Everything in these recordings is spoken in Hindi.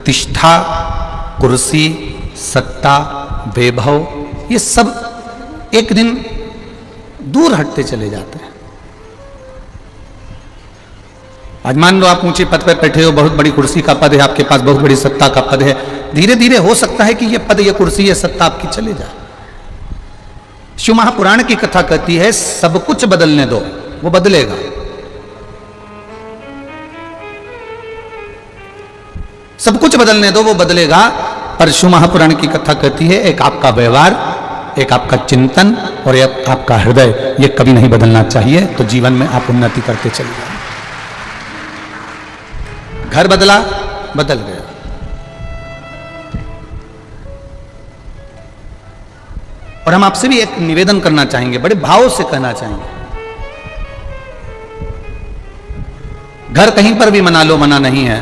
प्रतिष्ठा, कुर्सी, सत्ता, वैभव, ये सब एक दिन दूर हटते चले जाते हैं। आज मान लो आप ऊंचे पद पर बैठे हो, बहुत बड़ी कुर्सी का पद है आपके पास, बहुत बड़ी सत्ता का पद है, धीरे धीरे हो सकता है कि ये पद, ये कुर्सी, ये सत्ता आपकी चले जाए। शिव महापुराण की कथा कहती है सब कुछ बदलने दो, वो बदलेगा। सब कुछ बदलने दो, वो बदलेगा। पर शिव महापुराण की कथा कहती है एक आपका व्यवहार, एक आपका चिंतन और एक आपका हृदय, ये कभी नहीं बदलना चाहिए। तो जीवन में आप उन्नति करते चले जाएंगे। घर बदला, बदल गया। और हम आपसे भी एक निवेदन करना चाहेंगे, बड़े भाव से कहना चाहेंगे, घर कहीं पर भी बना लो, मना नहीं है।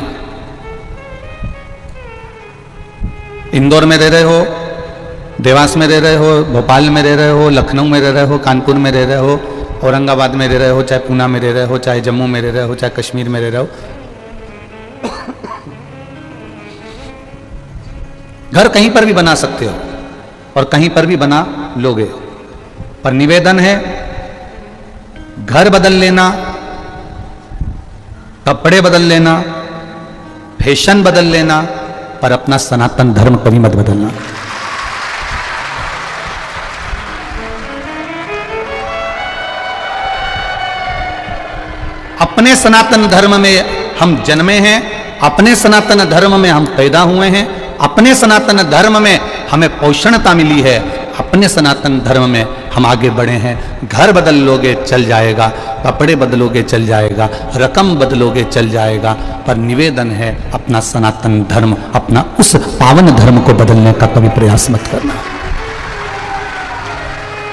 इंदौर में रह रहे हो, देवास में रह रहे हो, भोपाल में रह रहे हो, लखनऊ में रह रहे हो, कानपुर में रह रहे हो, औरंगाबाद में रह रहे हो, चाहे पूना में रह रहे हो, चाहे जम्मू में रह रहे हो, चाहे कश्मीर में रह रहे हो, घर कहीं पर भी बना सकते हो और कहीं पर भी बना लोगे। पर निवेदन है, घर बदल लेना, कपड़े बदल लेना, फैशन बदल लेना, पर अपना सनातन धर्म कभी मत बदलना। अपने सनातन धर्म में हम जन्मे हैं, अपने सनातन धर्म में हम पैदा हुए हैं, अपने सनातन धर्म में हमें पोषणता मिली है, अपने सनातन धर्म में हम आगे बढ़े हैं। घर बदल लोगे चल जाएगा, कपड़े बदलोगे चल जाएगा, रकम बदलोगे चल जाएगा, पर निवेदन है अपना सनातन धर्म, अपना उस पावन धर्म को बदलने का कभी प्रयास मत करना।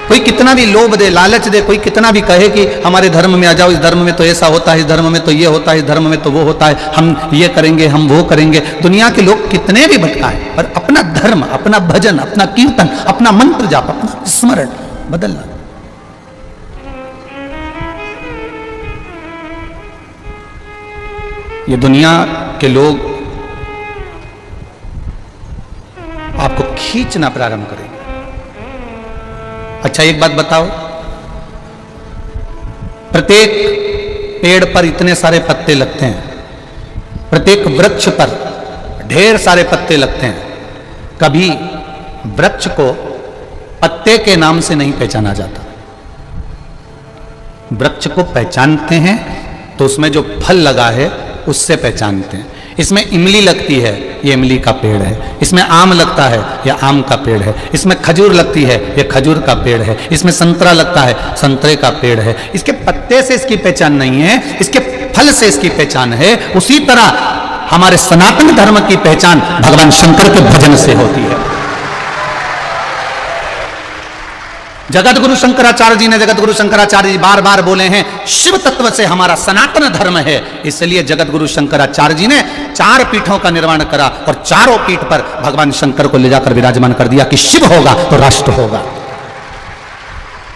कोई कितना भी लोभ दे, लालच दे, कोई कितना भी कहे कि हमारे धर्म में आ जाओ, इस धर्म में तो ऐसा होता है, इस धर्म में तो ये होता है, इस धर्म में तो वो होता है, हम ये करेंगे, हम वो करेंगे। दुनिया के लोग कितने भी भटकाएं, पर अपना धर्म, अपना भजन, अपना कीर्तन, अपना मंत्र जाप, अपना स्मरण बदलना। ये दुनिया के लोग आपको खींचना प्रारंभ करेंगे। अच्छा एक बात बताओ, प्रत्येक पेड़ पर इतने सारे पत्ते लगते हैं, प्रत्येक वृक्ष पर ढेर सारे पत्ते लगते हैं, कभी वृक्ष को पत्ते के नाम से नहीं पहचाना जाता। वृक्ष को पहचानते हैं तो उसमें जो फल लगा है उससे पहचानते हैं। इसमें इमली लगती है, ये इमली का पेड़ है। इसमें आम लगता है, यह आम का पेड़ है। इसमें खजूर लगती है, यह खजूर का पेड़ है। इसमें संतरा लगता है, संतरे का पेड़ है। इसके पत्ते से इसकी पहचान नहीं है, इसके फल से इसकी पहचान है। उसी तरह हमारे सनातन धर्म की पहचान भगवान शंकर के भजन से होती है। जगत गुरु शंकराचार्य जी ने, जगत गुरु शंकराचार्य जी बार बार बोले हैं, शिव तत्व से हमारा सनातन धर्म है। इसलिए जगत गुरु शंकराचार्य जी ने 4 पीठों का निर्माण करा और चारों पीठ पर भगवान शंकर को ले जाकर विराजमान कर दिया कि शिव होगा तो राष्ट्र होगा,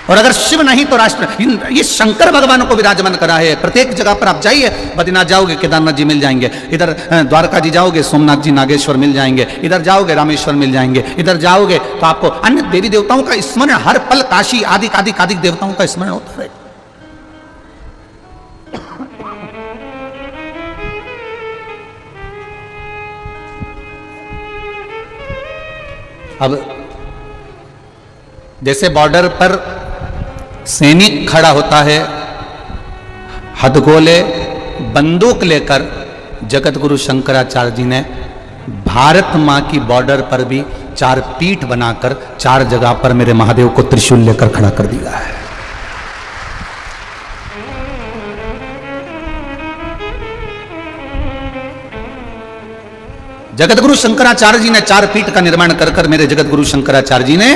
और अगर शिव नहीं तो राष्ट्र। ये शंकर भगवान को विराजमान करा है। प्रत्येक जगह पर आप जाइए, बद्रीनाथ जाओगे केदारनाथ जी मिल जाएंगे, इधर द्वारका जी जाओगे सोमनाथ जी नागेश्वर मिल जाएंगे, इधर जाओगे रामेश्वर मिल जाएंगे, इधर जाओगे तो आपको अन्य देवी देवताओं का स्मरण हर पल, काशी आदि आदि आदि देवताओं का स्मरण होता है। अब जैसे बॉर्डर पर सैनिक खड़ा होता है, हथगोले बंदूक लेकर, जगत गुरु शंकराचार्य जी ने भारत मां की बॉर्डर पर भी 4 पीठ बनाकर 4 जगह पर मेरे महादेव को त्रिशूल लेकर खड़ा कर दिया है। जगत गुरु शंकराचार्य जी ने 4 पीठ का निर्माण कर कर मेरे जगत गुरु शंकराचार्य जी ने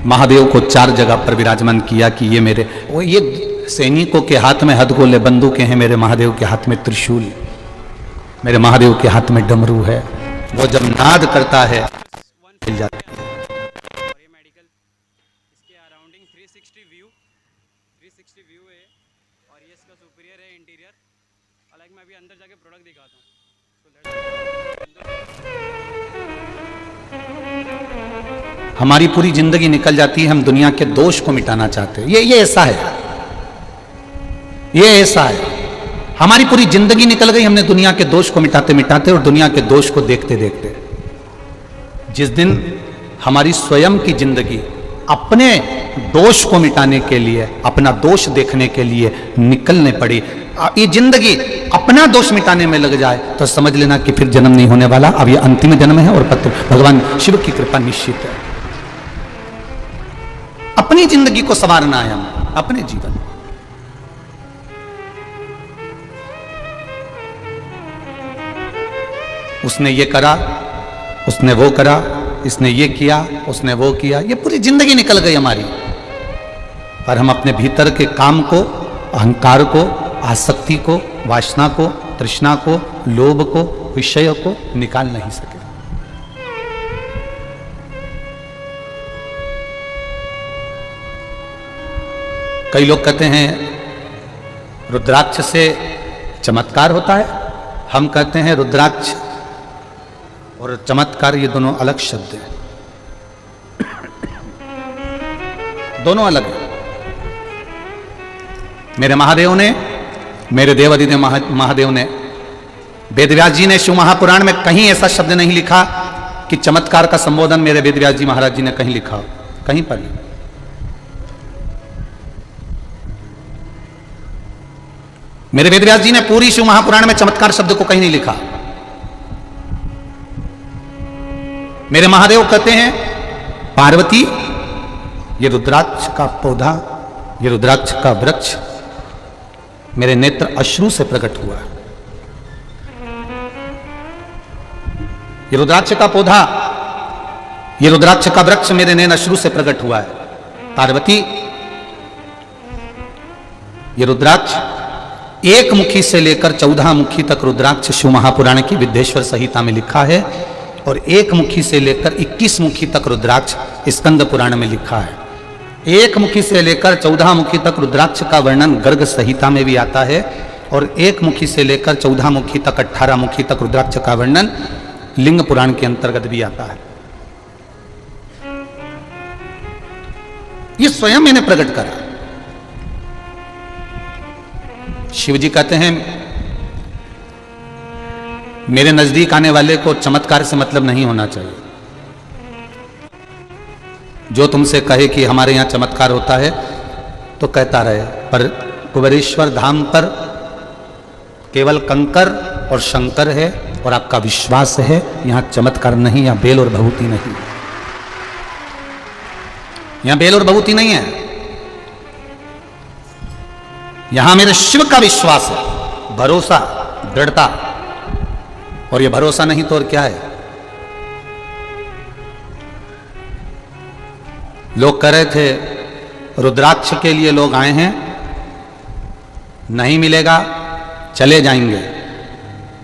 महादेव को 4 जगह पर विराजमान किया कि ये मेरे, वो ये सैनिकों के हाथ में हथगोले बंदूकें हैं, मेरे महादेव के हाथ में त्रिशूल, मेरे महादेव के हाथ में डमरू है। वो जब नाद करता है मिल जाती है। और ये मेडिकल इसके अराउंडिंग 360 व्यू है और ये इसका सुपीरियर है इंटीरियर। हालांकि मैं अभी अंदर जाके प्रोडक्ट दिखाता हूँ। हमारी पूरी जिंदगी निकल जाती है, हम दुनिया के दोष को मिटाना चाहते हैं। ये ऐसा है, ये ऐसा है। हमारी पूरी जिंदगी निकल गई, हमने दुनिया के दोष को मिटाते मिटाते और दुनिया के दोष को देखते देखते। जिस दिन हमारी स्वयं की जिंदगी अपने दोष को मिटाने के लिए, अपना दोष देखने के लिए निकलने पड़ी, ये जिंदगी अपना दोष मिटाने में लग जाए तो समझ लेना कि फिर जन्म नहीं होने वाला, अब ये अंतिम जन्म है और भगवान शिव की कृपा निश्चित है। अपनी जिंदगी को संवारना है, हम अपने जीवन। उसने ये करा, उसने वो करा, इसने ये किया, उसने वो किया, ये पूरी जिंदगी निकल गई हमारी। पर हम अपने भीतर के काम को, अहंकार को, आसक्ति को, वासना को, तृष्णा को, लोभ को, विषय को निकाल नहीं सके। कई लोग कहते हैं रुद्राक्ष से चमत्कार होता है, हम कहते हैं रुद्राक्ष और चमत्कार ये दोनों अलग शब्द हैं, दोनों अलग हैं। मेरे महादेव ने, मेरे देव अधिदेव महादेव ने, वेदव्यास जी ने शिव महापुराण में कहीं ऐसा शब्द नहीं लिखा कि चमत्कार का संबोधन मेरे वेदव्यास जी महाराज जी ने कहीं लिखा, कहीं पर नहीं। मेरे वेदव्यास जी ने पूरी शिव महापुराण में चमत्कार शब्द को कहीं नहीं लिखा। मेरे महादेव कहते हैं पार्वती, ये रुद्राक्ष का पौधा, ये रुद्राक्ष का वृक्ष मेरे नेत्र अश्रु से प्रकट हुआ। ये रुद्राक्ष का पौधा, ये रुद्राक्ष का वृक्ष मेरे नैन अश्रु से प्रकट हुआ है। पार्वती, ये रुद्राक्ष एक मुखी से लेकर 14 मुखी तक रुद्राक्ष शिव महापुराण की विद्येश्वर संहिता में लिखा है, और एक मुखी से लेकर 21 मुखी तक रुद्राक्ष स्कंद पुराण में लिखा है। एक मुखी से लेकर 14 मुखी तक रुद्राक्ष का वर्णन गर्ग संहिता में भी आता है, और एक मुखी से लेकर 14 मुखी तक 18 मुखी तक रुद्राक्ष का वर्णन लिंग पुराण के अंतर्गत भी आता है। ये स्वयं मैंने प्रकट करा। शिव जी कहते हैं मेरे नजदीक आने वाले को चमत्कार से मतलब नहीं होना चाहिए। जो तुमसे कहे कि हमारे यहां चमत्कार होता है तो कहता रहे, पर कुबेरेश्वर धाम पर केवल कंकर और शंकर है, और आपका विश्वास है, यहां चमत्कार नहीं, यहां बेल और भभूति नहीं, यहां बेल और भभूति नहीं है। यहां मेरे शिव का विश्वास है, भरोसा, दृढ़ता। और ये भरोसा नहीं तो और क्या है? लोग कह रहे थे रुद्राक्ष के लिए लोग आए हैं, नहीं मिलेगा चले जाएंगे।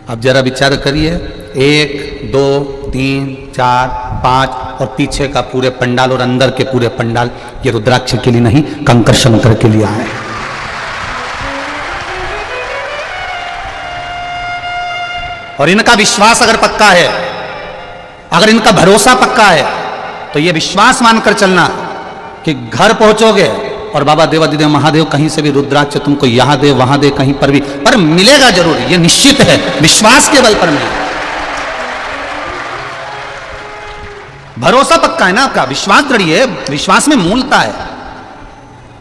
अब जरा विचार करिए, 1 2 3 4 5 और पीछे का पूरे पंडाल और अंदर के पूरे पंडाल ये रुद्राक्ष के लिए नहीं, कंकर शंकर के लिए आए। और इनका विश्वास अगर पक्का है, अगर इनका भरोसा पक्का है, तो ये विश्वास मानकर चलना कि घर पहुंचोगे और बाबा देवाधिदेव महादेव कहीं से भी रुद्राक्ष तुमको यहां दे वहां दे, कहीं पर भी, पर मिलेगा जरूर, ये निश्चित है। विश्वास के बल पर मिलेगा। भरोसा पक्का है ना आपका, विश्वास दृढ़ है, विश्वास में मूलता है।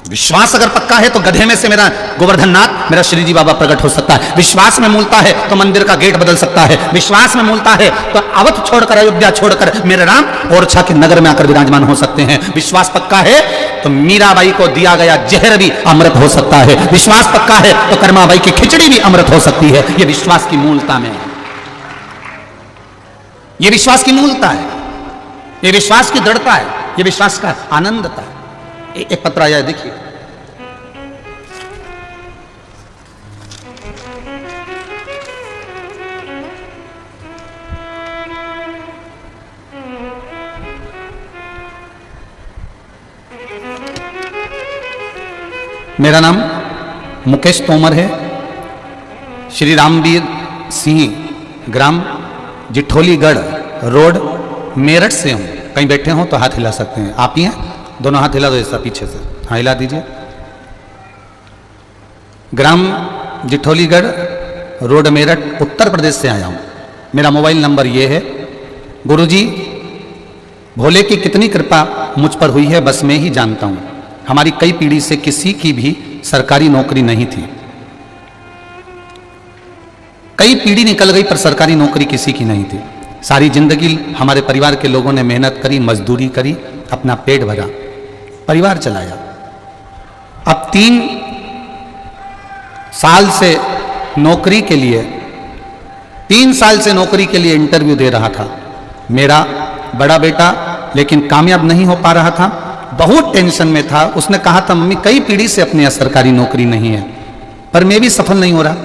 विश्वास अगर पक्का है तो गधे में से मेरा गोवर्धननाथ, मेरा श्री जी बाबा प्रकट हो सकता है। विश्वास में मूलता है तो मंदिर का गेट बदल सकता है। विश्वास में मूलता है तो अवध छोड़कर, अयोध्या छोड़कर मेरे राम ओरछा के नगर में आकर विराजमान हो सकते हैं। विश्वास पक्का है तो मीराबाई को दिया गया जहर भी अमृत हो सकता है। विश्वास पक्का है तो कर्माबाई की खिचड़ी भी अमृत हो सकती है। यह विश्वास की मूलता में है, यह विश्वास की मूलता है, यह विश्वास की दृढ़ता है, यह विश्वास का आनंदता है। एक पत्र आया है, देखिए। मेरा नाम मुकेश तोमर है, श्री रामवीर सिंह, ग्राम जिठोलीगढ़ रोड, मेरठ से हूं। कहीं बैठे हो तो हाथ हिला सकते हैं। आप ही हैं? दोनों हाथ हिला दो ऐसा पीछे से, हाँ हिला दीजिए। ग्राम जिठौलीगढ़, रोड मेरठ, उत्तर प्रदेश से आया हूँ। मेरा मोबाइल नंबर ये है। गुरुजी, भोले की कितनी कृपा मुझ पर हुई है बस मैं ही जानता हूँ। हमारी कई पीढ़ी से किसी की भी सरकारी नौकरी नहीं थी। कई पीढ़ी निकल गई पर सरकारी नौकरी किसी की नहीं थी। सारी जिंदगी हमारे परिवार के लोगों ने मेहनत करी, मजदूरी करी, अपना पेट भरा, परिवार चलाया। अब 3 साल से नौकरी के लिए 3 साल से नौकरी के लिए इंटरव्यू दे रहा था मेरा बड़ा बेटा, लेकिन कामयाब नहीं हो पा रहा था। बहुत टेंशन में था। उसने कहा था मम्मी कई पीढ़ी से अपने यहाँ सरकारी नौकरी नहीं है, पर मैं भी सफल नहीं हो रहा।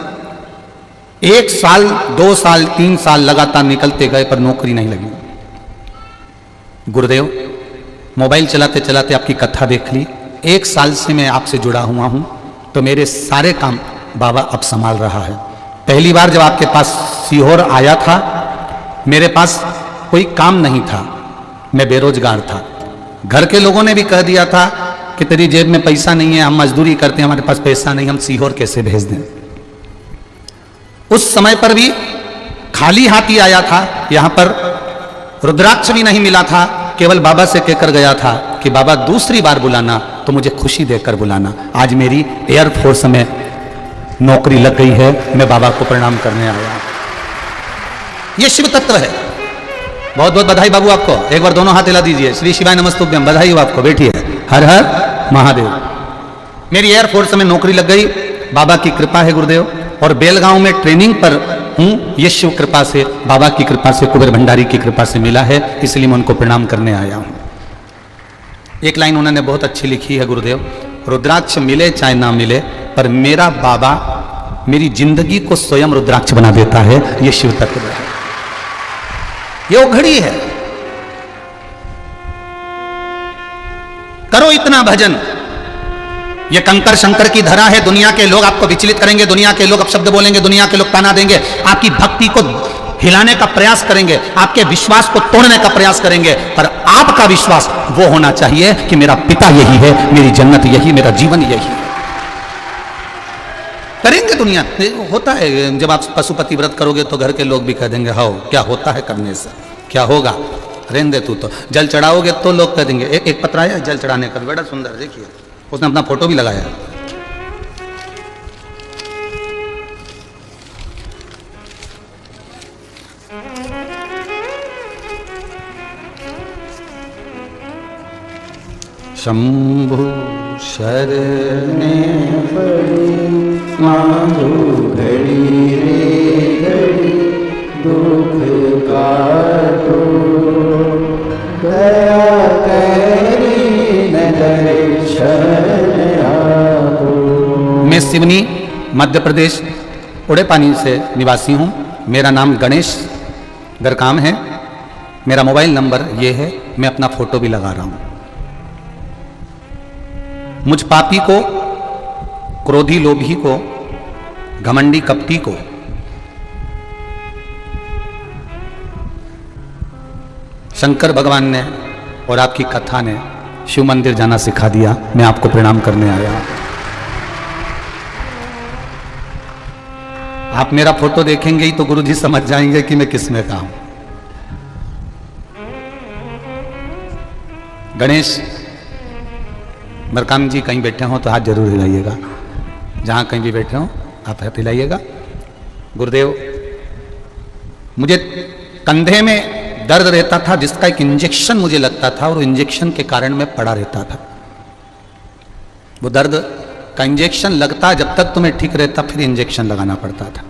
1 साल 2 साल 3 साल लगातार निकलते गए पर नौकरी नहीं लगी। गुरुदेव, मोबाइल चलाते चलाते आपकी कथा देख ली। 1 साल से मैं आपसे जुड़ा हुआ हूं, तो मेरे सारे काम बाबा अब संभाल रहा है। पहली बार जब आपके पास सीहोर आया था, मेरे पास कोई काम नहीं था, मैं बेरोजगार था। घर के लोगों ने भी कह दिया था कि तेरी जेब में पैसा नहीं है, हम मजदूरी करते हैं, हमारे पास पैसा नहीं, हम सीहोर कैसे भेज दें। उस समय पर भी खाली हाथ ही आया था। यहां पर रुद्राक्ष भी नहीं मिला था, केवल बाबा से कहकर गया था कि बाबा दूसरी बार बुलाना तो मुझे खुशी देकर बुलाना। आज मेरी एयरफोर्स में नौकरी लग गई है, मैं बाबा को प्रणाम करने आया। यह शिव तत्व है। बहुत बहुत बधाई बाबू आपको। एक बार दोनों हाथ हिला दीजिए। श्री शिवाय नमस्तुभ्यम। बधाई हो आपको, बैठिए। हर हर महादेव। मेरी एयरफोर्स में नौकरी लग गई, बाबा की कृपा है गुरुदेव। और बेलगांव में ट्रेनिंग पर हूं, ये शिव कृपा से, बाबा की कृपा से, कुबेर भंडारी की कृपा से मिला है, इसलिए मैं उनको प्रणाम करने आया हूं। एक लाइन उन्होंने बहुत अच्छी लिखी है गुरुदेव, रुद्राक्ष मिले चाहे ना मिले, पर मेरा बाबा मेरी जिंदगी को स्वयं रुद्राक्ष बना देता है। ये शिव तत्व है, ये वो घड़ी है। करो इतना भजन। ये कंकर शंकर की धरा है। दुनिया के लोग आपको विचलित करेंगे, दुनिया के लोग अपशब्द बोलेंगे, दुनिया के लोग ताना देंगे, आपकी भक्ति को हिलाने का प्रयास करेंगे, आपके विश्वास को तोड़ने का प्रयास करेंगे, पर आपका विश्वास वो होना चाहिए कि मेरा पिता यही है, मेरी जन्नत यही, मेरा जीवन यही है। करेंगे दुनिया। होता है जब आप पशुपति व्रत करोगे तो घर के लोग भी कह देंगे हाँ क्या होता है करने से, क्या होगा, रहने दे तू। तो जल चढ़ाओगे तो लोग कह देंगे। एक पत्र आया जल चढ़ाने का, बड़ा सुंदर, देखिए उसने अपना फोटो भी लगाया। शंभु शरणे पड़ी मांगो घड़ी रे घड़ी, दुख काटो दया करी दर्शन आपो। मैं सिवनी मध्य प्रदेश उड़ेपानी से निवासी हूँ। मेरा नाम गणेश गरकाम है। मेरा मोबाइल नंबर ये है, मैं अपना फोटो भी लगा रहा हूँ। मुझ पापी को, क्रोधी लोभी को, घमंडी कपटी को शंकर भगवान ने और आपकी कथा ने शिव मंदिर जाना सिखा दिया। मैं आपको प्रणाम करने आया। आप मेरा फोटो देखेंगे ही तो गुरुजी समझ जाएंगे कि मैं किसमें का हूं। गणेश बरकाम जी कहीं बैठे हो तो हाथ जरूर हिलाइएगा। जहां कहीं भी बैठे हो आप हाथ हिलाइएगा। गुरुदेव, मुझे कंधे में दर्द रहता था जिसका एक इंजेक्शन मुझे लगता था, और इंजेक्शन के कारण मैं पड़ा रहता था। वो दर्द का इंजेक्शन लगता, जब तक तुम्हें ठीक रहता फिर इंजेक्शन लगाना पड़ता था।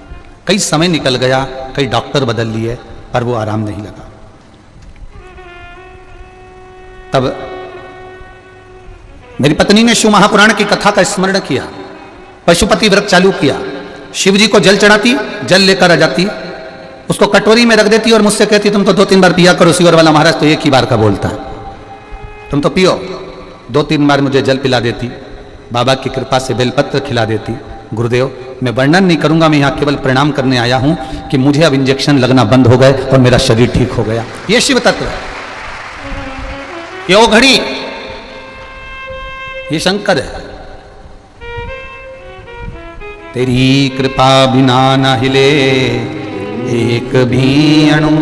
कई समय निकल गया, कई डॉक्टर बदल लिए, पर वो आराम नहीं लगा। तब मेरी पत्नी ने शिव महापुराण की कथा का स्मरण किया, पशुपति व्रत चालू किया। शिव जी को जल चढ़ाती, जल लेकर आ जाती, उसको कटोरी में रख देती और मुझसे कहती तुम तो 2-3 बार पिया करो, शिवर वाला महाराज तो एक ही बार का बोलता है, तुम तो पियो। 2-3 बार मुझे जल पिला देती, बाबा की कृपा से बेलपत्र खिला देती। गुरुदेव, मैं वर्णन नहीं करूंगा, मैं यहाँ केवल प्रणाम करने आया हूं कि मुझे अब इंजेक्शन लगना बंद हो गए और मेरा शरीर ठीक हो गया। ये शिव तत्व है। ये वो घड़ी, ये शंकर है। तेरी कृपा बिना न हिले एक भी अणु,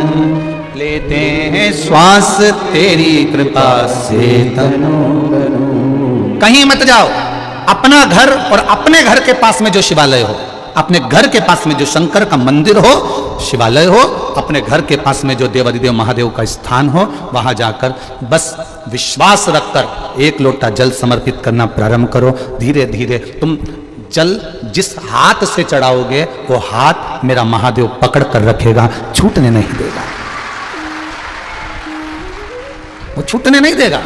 लेते हैं श्वास तेरी कृपा से तनु। कहीं मत जाओ, अपना घर और अपने घर के पास में जो शिवालय हो, अपने घर के पास में जो शंकर का मंदिर हो, शिवालय हो, अपने घर के पास में जो देवादिदेव महादेव का स्थान हो, वहां जाकर बस विश्वास रखकर एक लोटा जल समर्पित करना प्रारंभ करो। धीरे धीरे तुम जल जिस हाथ से चढ़ाओगे वो हाथ मेरा महादेव पकड़ कर रखेगा, छूटने नहीं देगा, वो छूटने नहीं देगा।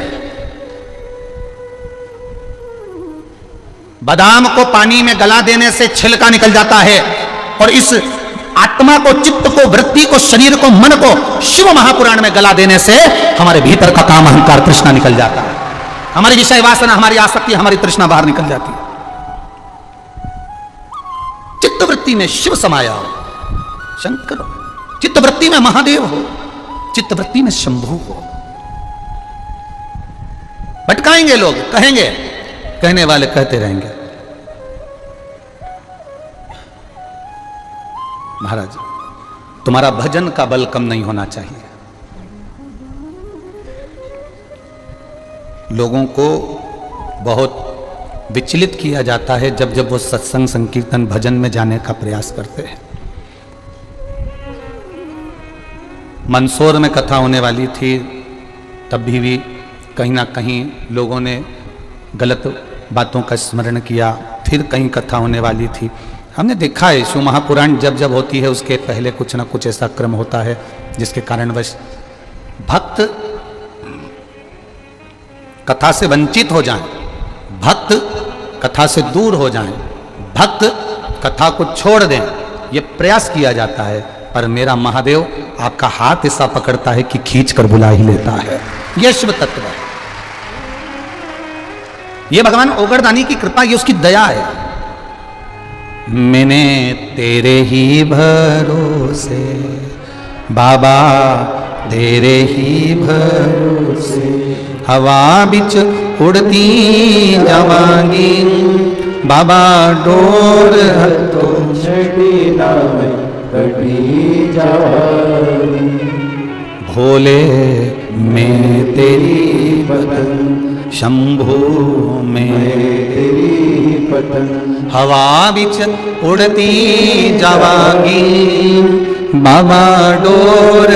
बादाम को पानी में गला देने से छिलका निकल जाता है, और इस आत्मा को, चित्त को, वृत्ति को, शरीर को, मन को शिव महापुराण में गला देने से हमारे भीतर का काम, अहंकार, तृष्णा निकल जाता है। हमारी विषय वासना, हमारी आसक्ति, हमारी तृष्णा बाहर निकल जाती है। चित्तवृत्ति में शिव समाया हो, शंकर हो, चित्तवृत्ति में महादेव हो, चित्तवृत्ति में शंभु हो। भटकाएंगे लोग, कहेंगे, कहने वाले कहते रहेंगे। महाराज, तुम्हारा भजन का बल कम नहीं होना चाहिए। लोगों को बहुत विचलित किया जाता है जब जब वो सत्संग, संकीर्तन, भजन में जाने का प्रयास करते हैं। मंदसौर में कथा होने वाली थी, तब भी कहीं ना कहीं लोगों ने गलत बातों का स्मरण किया। फिर कहीं कथा होने वाली थी। हमने देखा है शिव महापुराण जब जब होती है उसके पहले कुछ ना कुछ ऐसा क्रम होता है जिसके कारणवश भक्त कथा से वंचित हो जाएं, भक्त कथा से दूर हो जाएं, भक्त कथा को छोड़ दें, ये प्रयास किया जाता है। पर मेरा महादेव आपका हाथ ऐसा पकड़ता है कि खींच कर बुला ही लेता है। यह शिव तत्व है, ये भगवान ओगरदानी की कृपा, ये उसकी दया है। मैंने तेरे ही भरोसे बाबा, तेरे ही भरोसे हवा बिच उड़ती जावांगी बाबा, डोर तो छड़ी ना में कटी जावांगी। भोले मैं तेरी पतन, शंभू में तेरी पतन, हवा बिच उड़ती जावांगी बाबा, डोर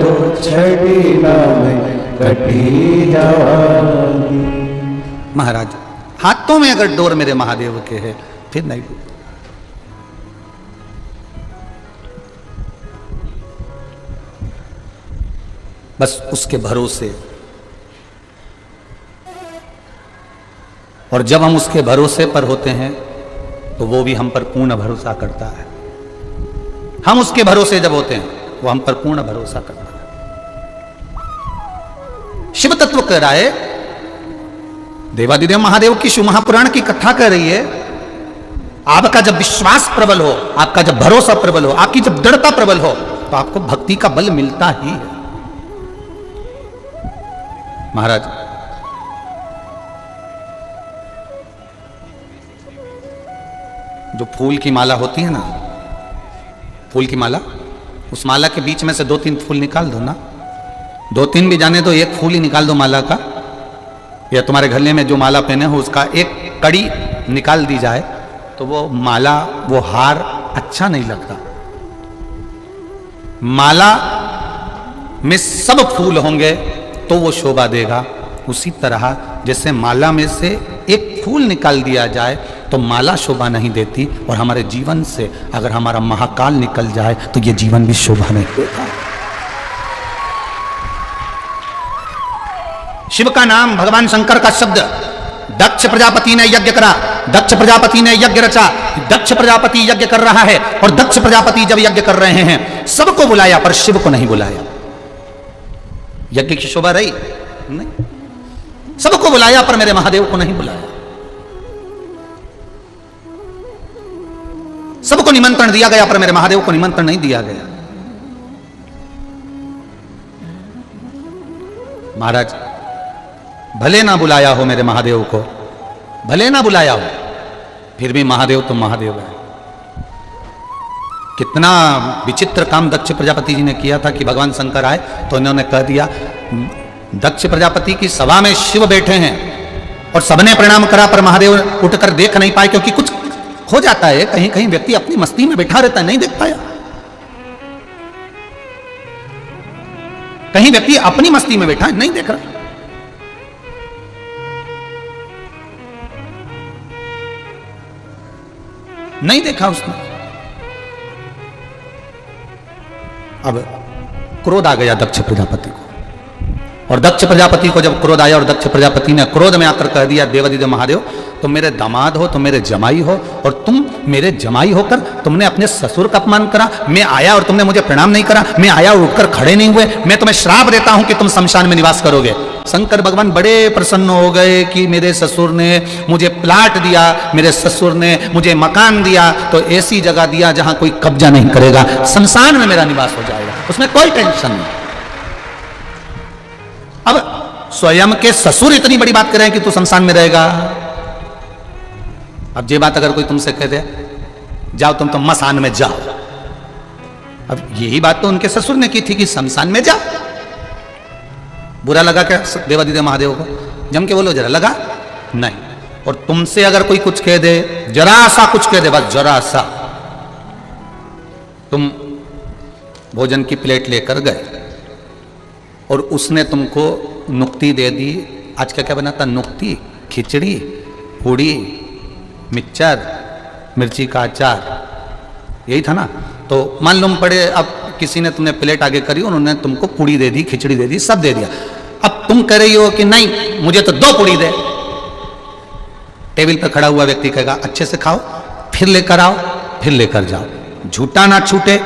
तो छड़ी ना में कटी जावांगी। महाराज, हाथों में अगर डोर मेरे महादेव के है फिर नहीं। बस उसके भरोसे, और जब हम उसके भरोसे पर होते हैं तो वो भी हम पर पूर्ण भरोसा करता है। हम उसके भरोसे जब होते हैं वो हम पर पूर्ण भरोसा करता है। शिव तत्व कह रहा है, देवादिदेव महादेव की शिव महापुराण की कथा कह रही है, आपका जब विश्वास प्रबल हो, आपका जब भरोसा प्रबल हो, आपकी जब दृढ़ता प्रबल हो, तो आपको भक्ति का बल मिलता ही है। महाराज, जो फूल की माला होती है ना, फूल की माला, उस माला के बीच में से 2-3 फूल निकाल दो ना, 2-3 भी जाने तो एक फूल ही निकाल दो माला का, या तुम्हारे गले में जो माला पहने हो उसका एक कड़ी निकाल दी जाए तो वो माला, वो हार अच्छा नहीं लगता। माला में सब फूल होंगे तो वो शोभा देगा। उसी तरह जैसे माला में से एक फूल निकाल दिया जाए तो माला शोभा नहीं देती, और हमारे जीवन से अगर हमारा महाकाल निकल जाए तो ये जीवन भी शोभा नहीं देता। शिव का नाम, भगवान शंकर का शब्द, दक्ष प्रजापति ने यज्ञ करा, दक्ष प्रजापति ने यज्ञ रचा, दक्ष प्रजापति यज्ञ कर रहा है, और दक्ष प्रजापति जब यज्ञ कर रहे हैं सबको बुलाया पर शिव को नहीं बुलाया। यज्ञ की शोभा रही नहीं, सबको बुलाया पर मेरे महादेव को नहीं बुलाया। सबको निमंत्रण दिया गया पर मेरे महादेव को निमंत्रण नहीं दिया गया। महाराज, भले ना बुलाया हो मेरे महादेव को, भले ना बुलाया हो, फिर भी महादेव तो महादेव है। कितना विचित्र काम दक्ष प्रजापति जी ने किया था कि भगवान शंकर आए तो इन्होंने कह दिया, दक्ष प्रजापति की सभा में शिव बैठे हैं और सबने प्रणाम करा पर महादेव उठकर देख नहीं पाए, क्योंकि कुछ हो जाता है, कहीं कहीं व्यक्ति अपनी मस्ती में बैठा रहता है, नहीं देख पाया। कहीं व्यक्ति अपनी मस्ती में बैठा है, नहीं देख रहा। नहीं देखा उसने। अब क्रोध आ गया दक्ष प्रजापति को, और दक्ष प्रजापति को जब क्रोध आया और दक्ष प्रजापति ने क्रोध में आकर कह दिया, देवादिदेव महादेव तुम मेरे दामाद हो, तुम मेरे जमाई हो, और तुम मेरे जमाई होकर तुमने अपने ससुर का अपमान करा। मैं आया और तुमने मुझे प्रणाम नहीं करा, मैं आया और उठकर खड़े नहीं हुए, मैं तुम्हें श्राप देता हूं कि तुम शमशान में निवास करोगे। शंकर भगवान बड़े प्रसन्न हो गए कि मेरे ससुर ने मुझे प्लाट दिया, मेरे ससुर ने मुझे मकान दिया, तो ऐसी जगह दिया जहां कोई कब्जा नहीं करेगा, शमशान में मेरा निवास हो जाएगा, उसमें कोई टेंशन नहीं। अब स्वयं के ससुर इतनी बड़ी बात कर रहे हैं कि तू शमशान में रहेगा। अब ये बात अगर कोई तुमसे कह दे, जाओ तुम तो मसान में जाओ, अब यही बात तो उनके ससुर ने की थी कि शमशान में जाओ। बुरा लगा क्या देवादिदेव महादेव को? जम के बोलो, जरा लगा नहीं। और तुमसे अगर कोई कुछ कह दे, जरा सा कुछ कह दे, बस जरा सा, तुम भोजन की प्लेट लेकर गए और उसने तुमको नुक्ति दे दी। आज क्या क्या बना था? नुक्ति, खिचड़ी, पूड़ी, मिक्सचर, मिर्ची का अचार, यही था ना। तो मान लो पड़े, अब किसी ने तुमने प्लेट आगे करी, उन्होंने तुमको पूड़ी दे दी, खिचड़ी दे दी, सब दे दिया। अब तुम कह रही हो कि नहीं मुझे तो 2 पूड़ी दे। टेबल पर खड़ा हुआ व्यक्ति कहेगा अच्छे से खाओ, फिर लेकर आओ, फिर लेकर जाओ, झूठा ना छूटे,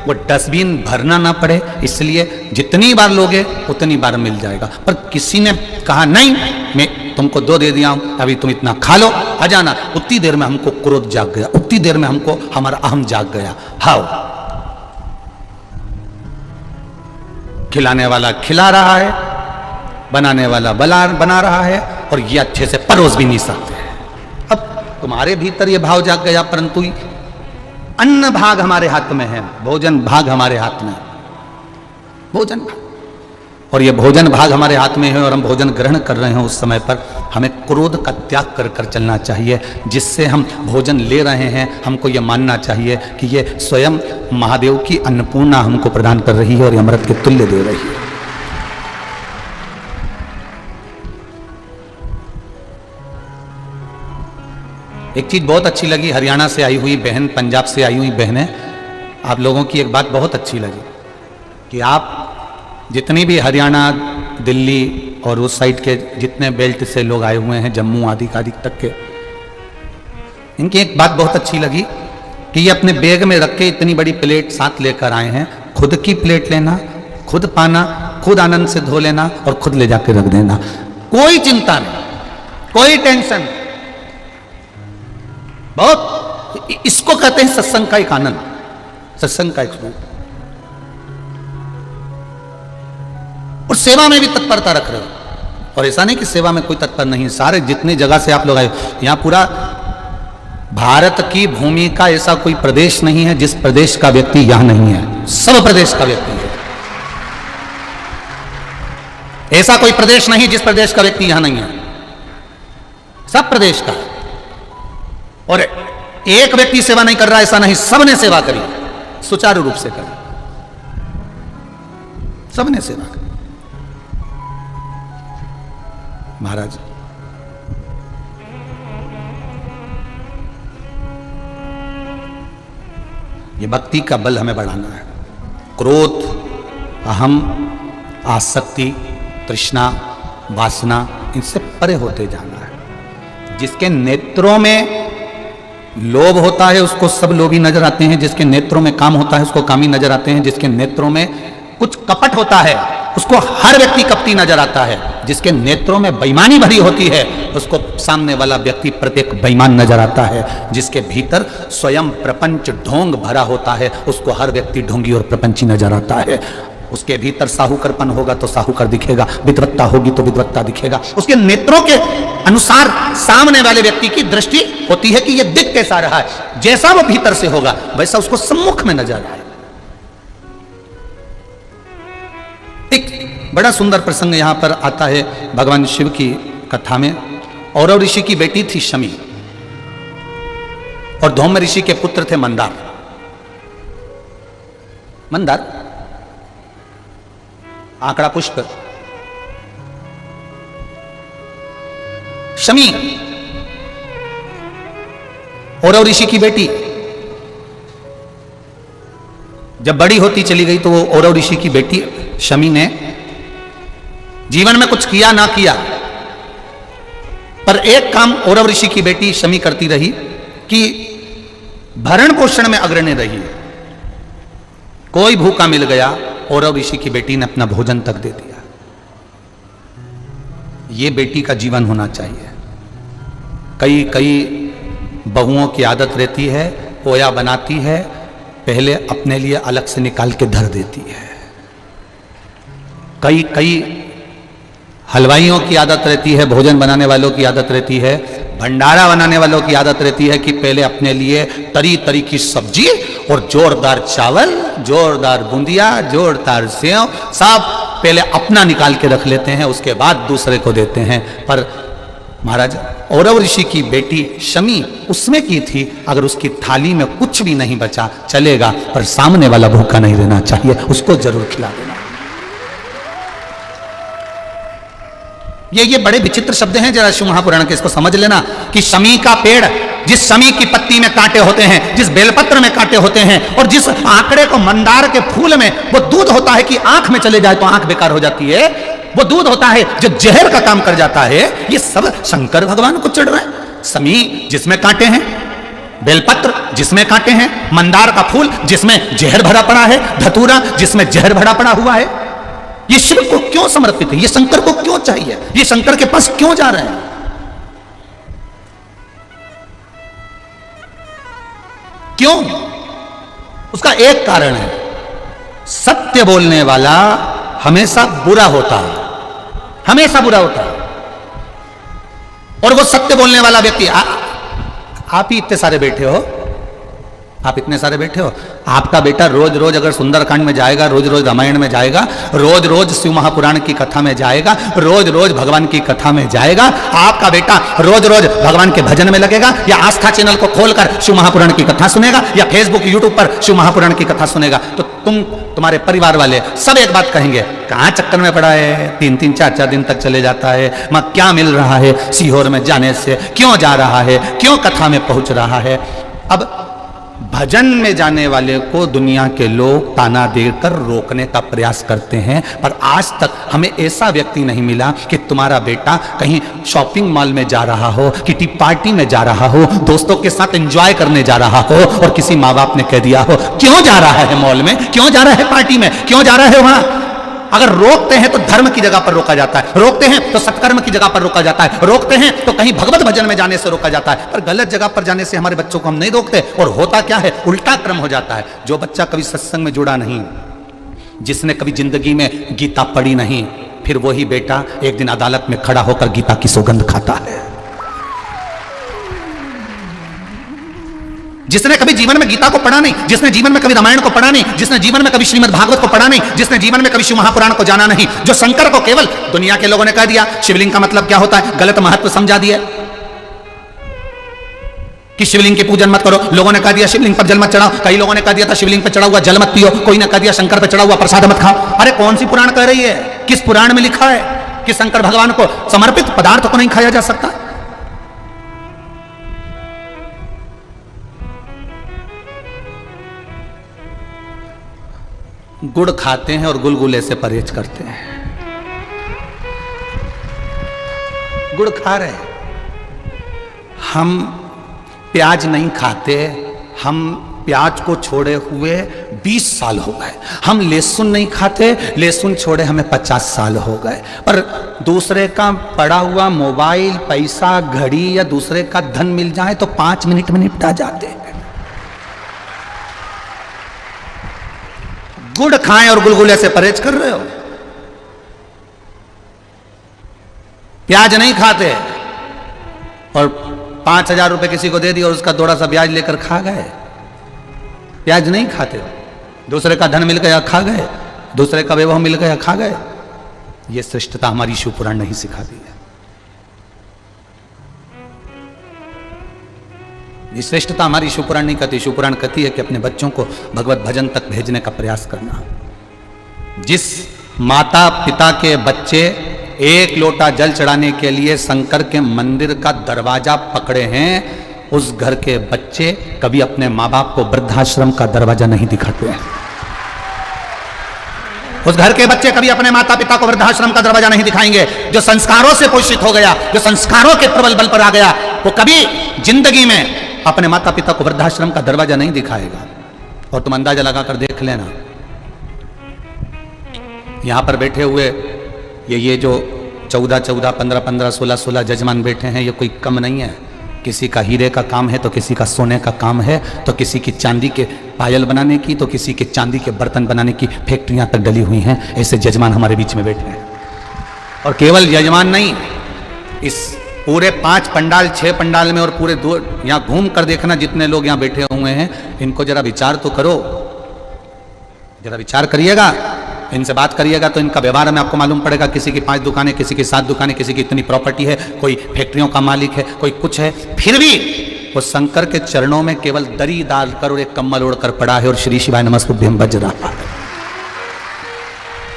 वो डस्टबिन भरना ना पड़े, इसलिए जितनी बार लोगे उतनी बार मिल जाएगा। पर किसी ने कहा नहीं मैं तुमको 2 दे दिया हूं, अभी तुम इतना खा लो, आ जाना। उतनी देर में हमको क्रोध जाग गया, उतनी देर में हमको हमारा अहम जाग गया। हाओ, खिलाने वाला खिला रहा है, बनाने वाला बना रहा है, और ये अच्छे से परोस भी नहीं सकते। अब तुम्हारे भीतर ये भाव जाग गया, परंतु अन्न भाग हमारे हाथ में है, भोजन भाग हमारे हाथ में, भोजन भाग, और ये भोजन भाग हमारे हाथ में है और हम भोजन ग्रहण कर रहे हैं। उस समय पर हमें क्रोध का त्याग कर कर चलना चाहिए। जिससे हम भोजन ले रहे हैं, हमको ये मानना चाहिए कि ये स्वयं महादेव की अन्नपूर्णा हमको प्रदान कर रही है और ये अमृत के तुल्य दे रही है। एक चीज बहुत अच्छी लगी, हरियाणा से आई हुई बहन, पंजाब से आई हुई बहनें, आप लोगों की एक बात बहुत अच्छी लगी कि आप जितनी भी हरियाणा, दिल्ली और उस साइड के जितने बेल्ट से लोग आए हुए हैं, जम्मू आदि तक के, इनकी एक बात बहुत अच्छी लगी कि ये अपने बैग में रख के इतनी बड़ी प्लेट साथ लेकर आए हैं। खुद की प्लेट लेना, खुद पाना, खुद आनंद से धो लेना और खुद ले जाके रख देना, कोई चिंता नहीं, कोई टेंशन। बहुत, इसको कहते हैं सत्संग का एक आनंद, सत्संग का एक स्वरूप। और सेवा में भी तत्परता रख रहे हो, और ऐसा नहीं कि सेवा में कोई तत्पर नहीं, सारे जितनी जगह से आप लोग आए, यहां पूरा भारत की भूमि का ऐसा कोई प्रदेश नहीं है जिस प्रदेश का व्यक्ति यहां नहीं है, सब प्रदेश का व्यक्ति है। ऐसा कोई प्रदेश नहीं जिस प्रदेश का व्यक्ति यहां नहीं है, सब प्रदेश का। और एक व्यक्ति सेवा नहीं कर रहा ऐसा नहीं, सबने सेवा करी, सुचारू रूप से करी, सबने सेवा करी। महाराज ये भक्ति का बल हमें बढ़ाना है। क्रोध, अहम, आसक्ति, तृष्णा, वासना, इनसे परे होते जाना है। जिसके नेत्रों में लोभ होता है उसको सब लोभी नजर आते हैं, जिसके नेत्रों में काम होता है उसको कामी नजर आते हैं, जिसके नेत्रों में कुछ कपट होता है उसको हर व्यक्ति कपटी नजर आता है, जिसके नेत्रों में बेईमानी भरी होती है उसको सामने वाला व्यक्ति प्रत्येक बेईमान नजर आता है, जिसके भीतर स्वयं प्रपंच ढोंग भरा होता है उसको हर व्यक्ति ढोंगी और प्रपंची नजर आता है। उसके भीतर साहूकरपन होगा तो साहूकर दिखेगा, विद्वत्ता होगी तो विद्वत्ता दिखेगा। उसके नेत्रों के अनुसार सामने वाले व्यक्ति की दृष्टि होती है कि यह दिख कैसा रहा है। जैसा वो भीतर से होगा वैसा उसको सम्मुख में नजर आए। एक बड़ा सुंदर प्रसंग यहां पर आता है भगवान शिव की कथा में। औरव ऋषि की बेटी थी शमी और धौम्य ऋषि के पुत्र थे मंदार। मंदार आंकड़ा पुष्प। शमी औरव ऋषि की बेटी जब बड़ी होती चली गई तो वो औरव ऋषि की बेटी शमी ने जीवन में कुछ किया ना किया, पर एक काम औरव ऋषि की बेटी शमी करती रही कि भरण पोषण में अग्रणी रही। कोई भूखा मिल गया, औरव ऋषि की बेटी ने अपना भोजन तक दे दिया। यह बेटी का जीवन होना चाहिए। कई कई बहुओं की आदत रहती है, पोया बनाती है, पहले अपने लिए अलग से निकाल के धर देती है। कई कई हलवाइयों की आदत रहती है, भोजन बनाने वालों की आदत रहती है, भंडारा बनाने वालों की आदत रहती है कि पहले अपने लिए तरी तरी की सब्जी और जोरदार चावल, जोरदार बूंदिया, जोरदार सेव सब पहले अपना निकाल के रख लेते हैं, उसके बाद दूसरे को देते हैं। पर महाराज औरव ऋषि की बेटी शमी उसमें की थी, अगर उसकी थाली में कुछ भी नहीं बचा चलेगा, पर सामने वाला भूखा नहीं रहना चाहिए, उसको जरूर खिला देना। ये बड़े विचित्र शब्द हैं, जरा शिव महापुराण के इसको समझ लेना कि शमी का पेड़, जिस शमी की पत्ती में कांटे होते हैं, जिस बेलपत्र में कांटे होते हैं, और जिस आंकड़े को मंदार के फूल में वो दूध होता है कि आंख में चले जाए तो आंख बेकार हो जाती है, वो दूध होता है जो जहर का काम कर जाता है, ये सब शंकर भगवान को चढ़ रहा है। शमी जिसमें कांटे हैं, बेलपत्र जिसमें कांटे हैं, मंदार का फूल जिसमें जहर भरा पड़ा है, धतूरा जिसमें जहर भरा पड़ा हुआ है, ये शिव को क्यों समर्पित है? ये शंकर को क्यों चाहिए? ये शंकर के पास क्यों जा रहे हैं? क्यों? उसका एक कारण है, सत्य बोलने वाला हमेशा बुरा होता है, हमेशा बुरा होता है। और वो सत्य बोलने वाला व्यक्ति, आप ही इतने सारे बैठे हो, आप इतने सारे बैठे हो, आपका बेटा रोज रोज अगर सुंदरकांड में जाएगा, रोज रोज रामायण में जाएगा, रोज रोज शिव महापुराण की कथा में जाएगा, रोज रोज भगवान की कथा में जाएगा, आपका बेटा रोज रोज भगवान के भजन में लगेगा, या आस्था चैनल को खोलकर शिव महापुराण की कथा सुनेगा, या फेसबुक यूट्यूब पर शिव महापुराण की कथा सुनेगा, तो तुम्हारे परिवार वाले सब एक बात कहेंगे, कहां चक्कर में पड़ा है, 3-3, 4-4 दिन तक चले जाता है, मां क्या मिल रहा है सीहोर में जाने से, क्यों जा रहा है, क्यों कथा में पहुंच रहा है। अब भजन में जाने वाले को दुनिया के लोग ताना देकर रोकने का प्रयास करते हैं, पर आज तक हमें ऐसा व्यक्ति नहीं मिला कि तुम्हारा बेटा कहीं शॉपिंग मॉल में जा रहा हो, किटी पार्टी में जा रहा हो, दोस्तों के साथ एंजॉय करने जा रहा हो, और किसी माँ बाप ने कह दिया हो क्यों जा रहा है मॉल में, क्यों जा रहा है पार्टी में, क्यों जा रहा है वहां। अगर रोकते हैं तो धर्म की जगह पर रोका जाता है, रोकते हैं तो सत्कर्म की जगह पर रोका जाता है, रोकते हैं तो कहीं भगवत भजन में जाने से रोका जाता है, पर गलत जगह पर जाने से हमारे बच्चों को हम नहीं रोकते। और होता क्या है, उल्टा क्रम हो जाता है। जो बच्चा कभी सत्संग में जुड़ा नहीं, जिसने कभी जिंदगी में गीता पढ़ी नहीं, फिर वही बेटा एक दिन अदालत में खड़ा होकर गीता की सौगंध खाता है। जिसने कभी जीवन में गीता को पढ़ा नहीं, जिसने जीवन में कभी रामायण को पढ़ा नहीं, जिसने जीवन में कभी श्रीमद् भागवत को पढ़ा नहीं, जिसने जीवन में कभी शिव महापुराण को जाना नहीं, जो शंकर को केवल दुनिया के लोगों ने कह दिया शिवलिंग का मतलब क्या होता है, गलत महत्व समझा दिया कि शिवलिंग की पूजन मत करो, लोगों ने कह दिया शिवलिंग पर जल मत चढ़ाओ, कई लोगों ने कह दिया था शिवलिंग पर चढ़ा हुआ जल मत पियो, कोई ने कह दिया शंकर पर चढ़ा हुआ प्रसाद मत खाओ। अरे कौन सी पुराण कह रही है, किस पुराण में लिखा है कि शंकर भगवान को समर्पित पदार्थ को नहीं खाया जा सकता? गुड़ खाते हैं और गुलगुले से परहेज करते हैं। गुड़ खा रहे हैं, हम प्याज नहीं खाते, हम प्याज को छोड़े हुए 20 साल हो गए। हम लहसुन नहीं खाते, लहसुन छोड़े हमें 50 साल हो गए। पर दूसरे का पड़ा हुआ मोबाइल, पैसा, घड़ी या दूसरे का धन मिल जाए तो 5 मिनट में निपटा जाते हैं। गुड़ खाएं और गुलगुले से परहेज कर रहे हो। प्याज नहीं खाते और 5,000 रुपए किसी को दे दिया और उसका थोड़ा सा ब्याज लेकर खा गए। प्याज नहीं खाते हो, दूसरे का धन मिल गया खा गए, दूसरे का वैभव मिल गया खा गए। यह श्रेष्ठता हमारी शिव पुराण नहीं सिखाती है। ये श्रेष्ठता हमारी शिव पुराण नहीं कहती। शिव पुराण कहती है कि अपने बच्चों को भगवत भजन तक भेजने का प्रयास करना। जिस माता पिता के बच्चे एक लोटा जल चढ़ाने के लिए शंकर के मंदिर का दरवाजा पकड़े हैं, उस घर के बच्चे कभी अपने माँ बाप को वृद्धाश्रम का दरवाजा नहीं दिखाते हैं। उस घर के बच्चे कभी अपने माता पिता को वृद्धाश्रम का दरवाजा नहीं दिखाएंगे। जो संस्कारों से पोषित हो गया, जो संस्कारों के प्रबल बल पर आ गया, वो कभी जिंदगी में अपने माता पिता को वृद्धाश्रम का दरवाजा नहीं दिखाएगा। और तुम अंदाजा लगाकर देख लेना, यहां पर बैठे हुए ये जो 14, 15, 16 जजमान बैठे हैं, ये कोई कम नहीं है। किसी का हीरे का काम है तो किसी का सोने का काम है, तो किसी की चांदी के पायल बनाने की, तो किसी के चांदी के बर्तन बनाने की फैक्ट्रियां तक डली हुई हैं। ऐसे जजमान हमारे बीच में बैठे हैं। और केवल जजमान नहीं, इस पूरे 5 पंडाल 6 पंडाल में और पूरे 2 यहां घूम कर देखना, जितने लोग यहां बैठे हुए हैं, इनको जरा विचार तो करो, जरा विचार करिएगा, इनसे बात करिएगा तो इनका व्यवहार में आपको मालूम पड़ेगा। किसी की 5 दुकानें, किसी की 7 दुकानें, किसी की इतनी प्रॉपर्टी है, कोई फैक्ट्रियों का मालिक है, कोई कुछ है, फिर भी वो शंकर के चरणों में केवल दरी डालकर और एक कम्बल ओढ़कर पड़ा है और श्री शिवाय नमस्तुभ्यम भज रहा है।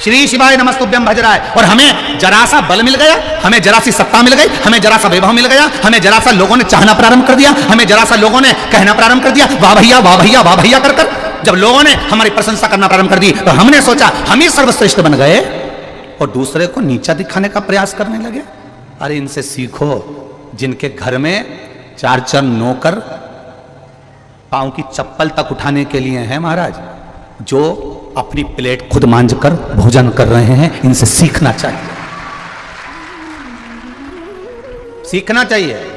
श्री शिवाय नमस्तुभ्यम भज रहा है। और हमें जरा सा बल मिल गया, हमें जरा सी सत्ता मिल गई, हमें जरा सा वैभव मिल गया, हमें जरा सा लोगों ने चाहना प्रारंभ कर दिया, हमें जरा सा लोगों ने कहना प्रारंभ कर दिया, वाह भैया वाह भैया वाह भैया कर कर। जब लोगों ने हमारी प्रशंसा करना प्रारंभ कर दी तो हमने सोचा हम ही सर्वश्रेष्ठ बन गए और दूसरे को नीचा दिखाने का प्रयास करने लगे। अरे इनसे सीखो, जिनके घर में 4 नौकर पांव की चप्पल तक उठाने के लिए हैं महाराज, जो अपनी प्लेट खुद मांझ कर भोजन कर रहे हैं, इनसे सीखना चाहिए, सीखना चाहिए।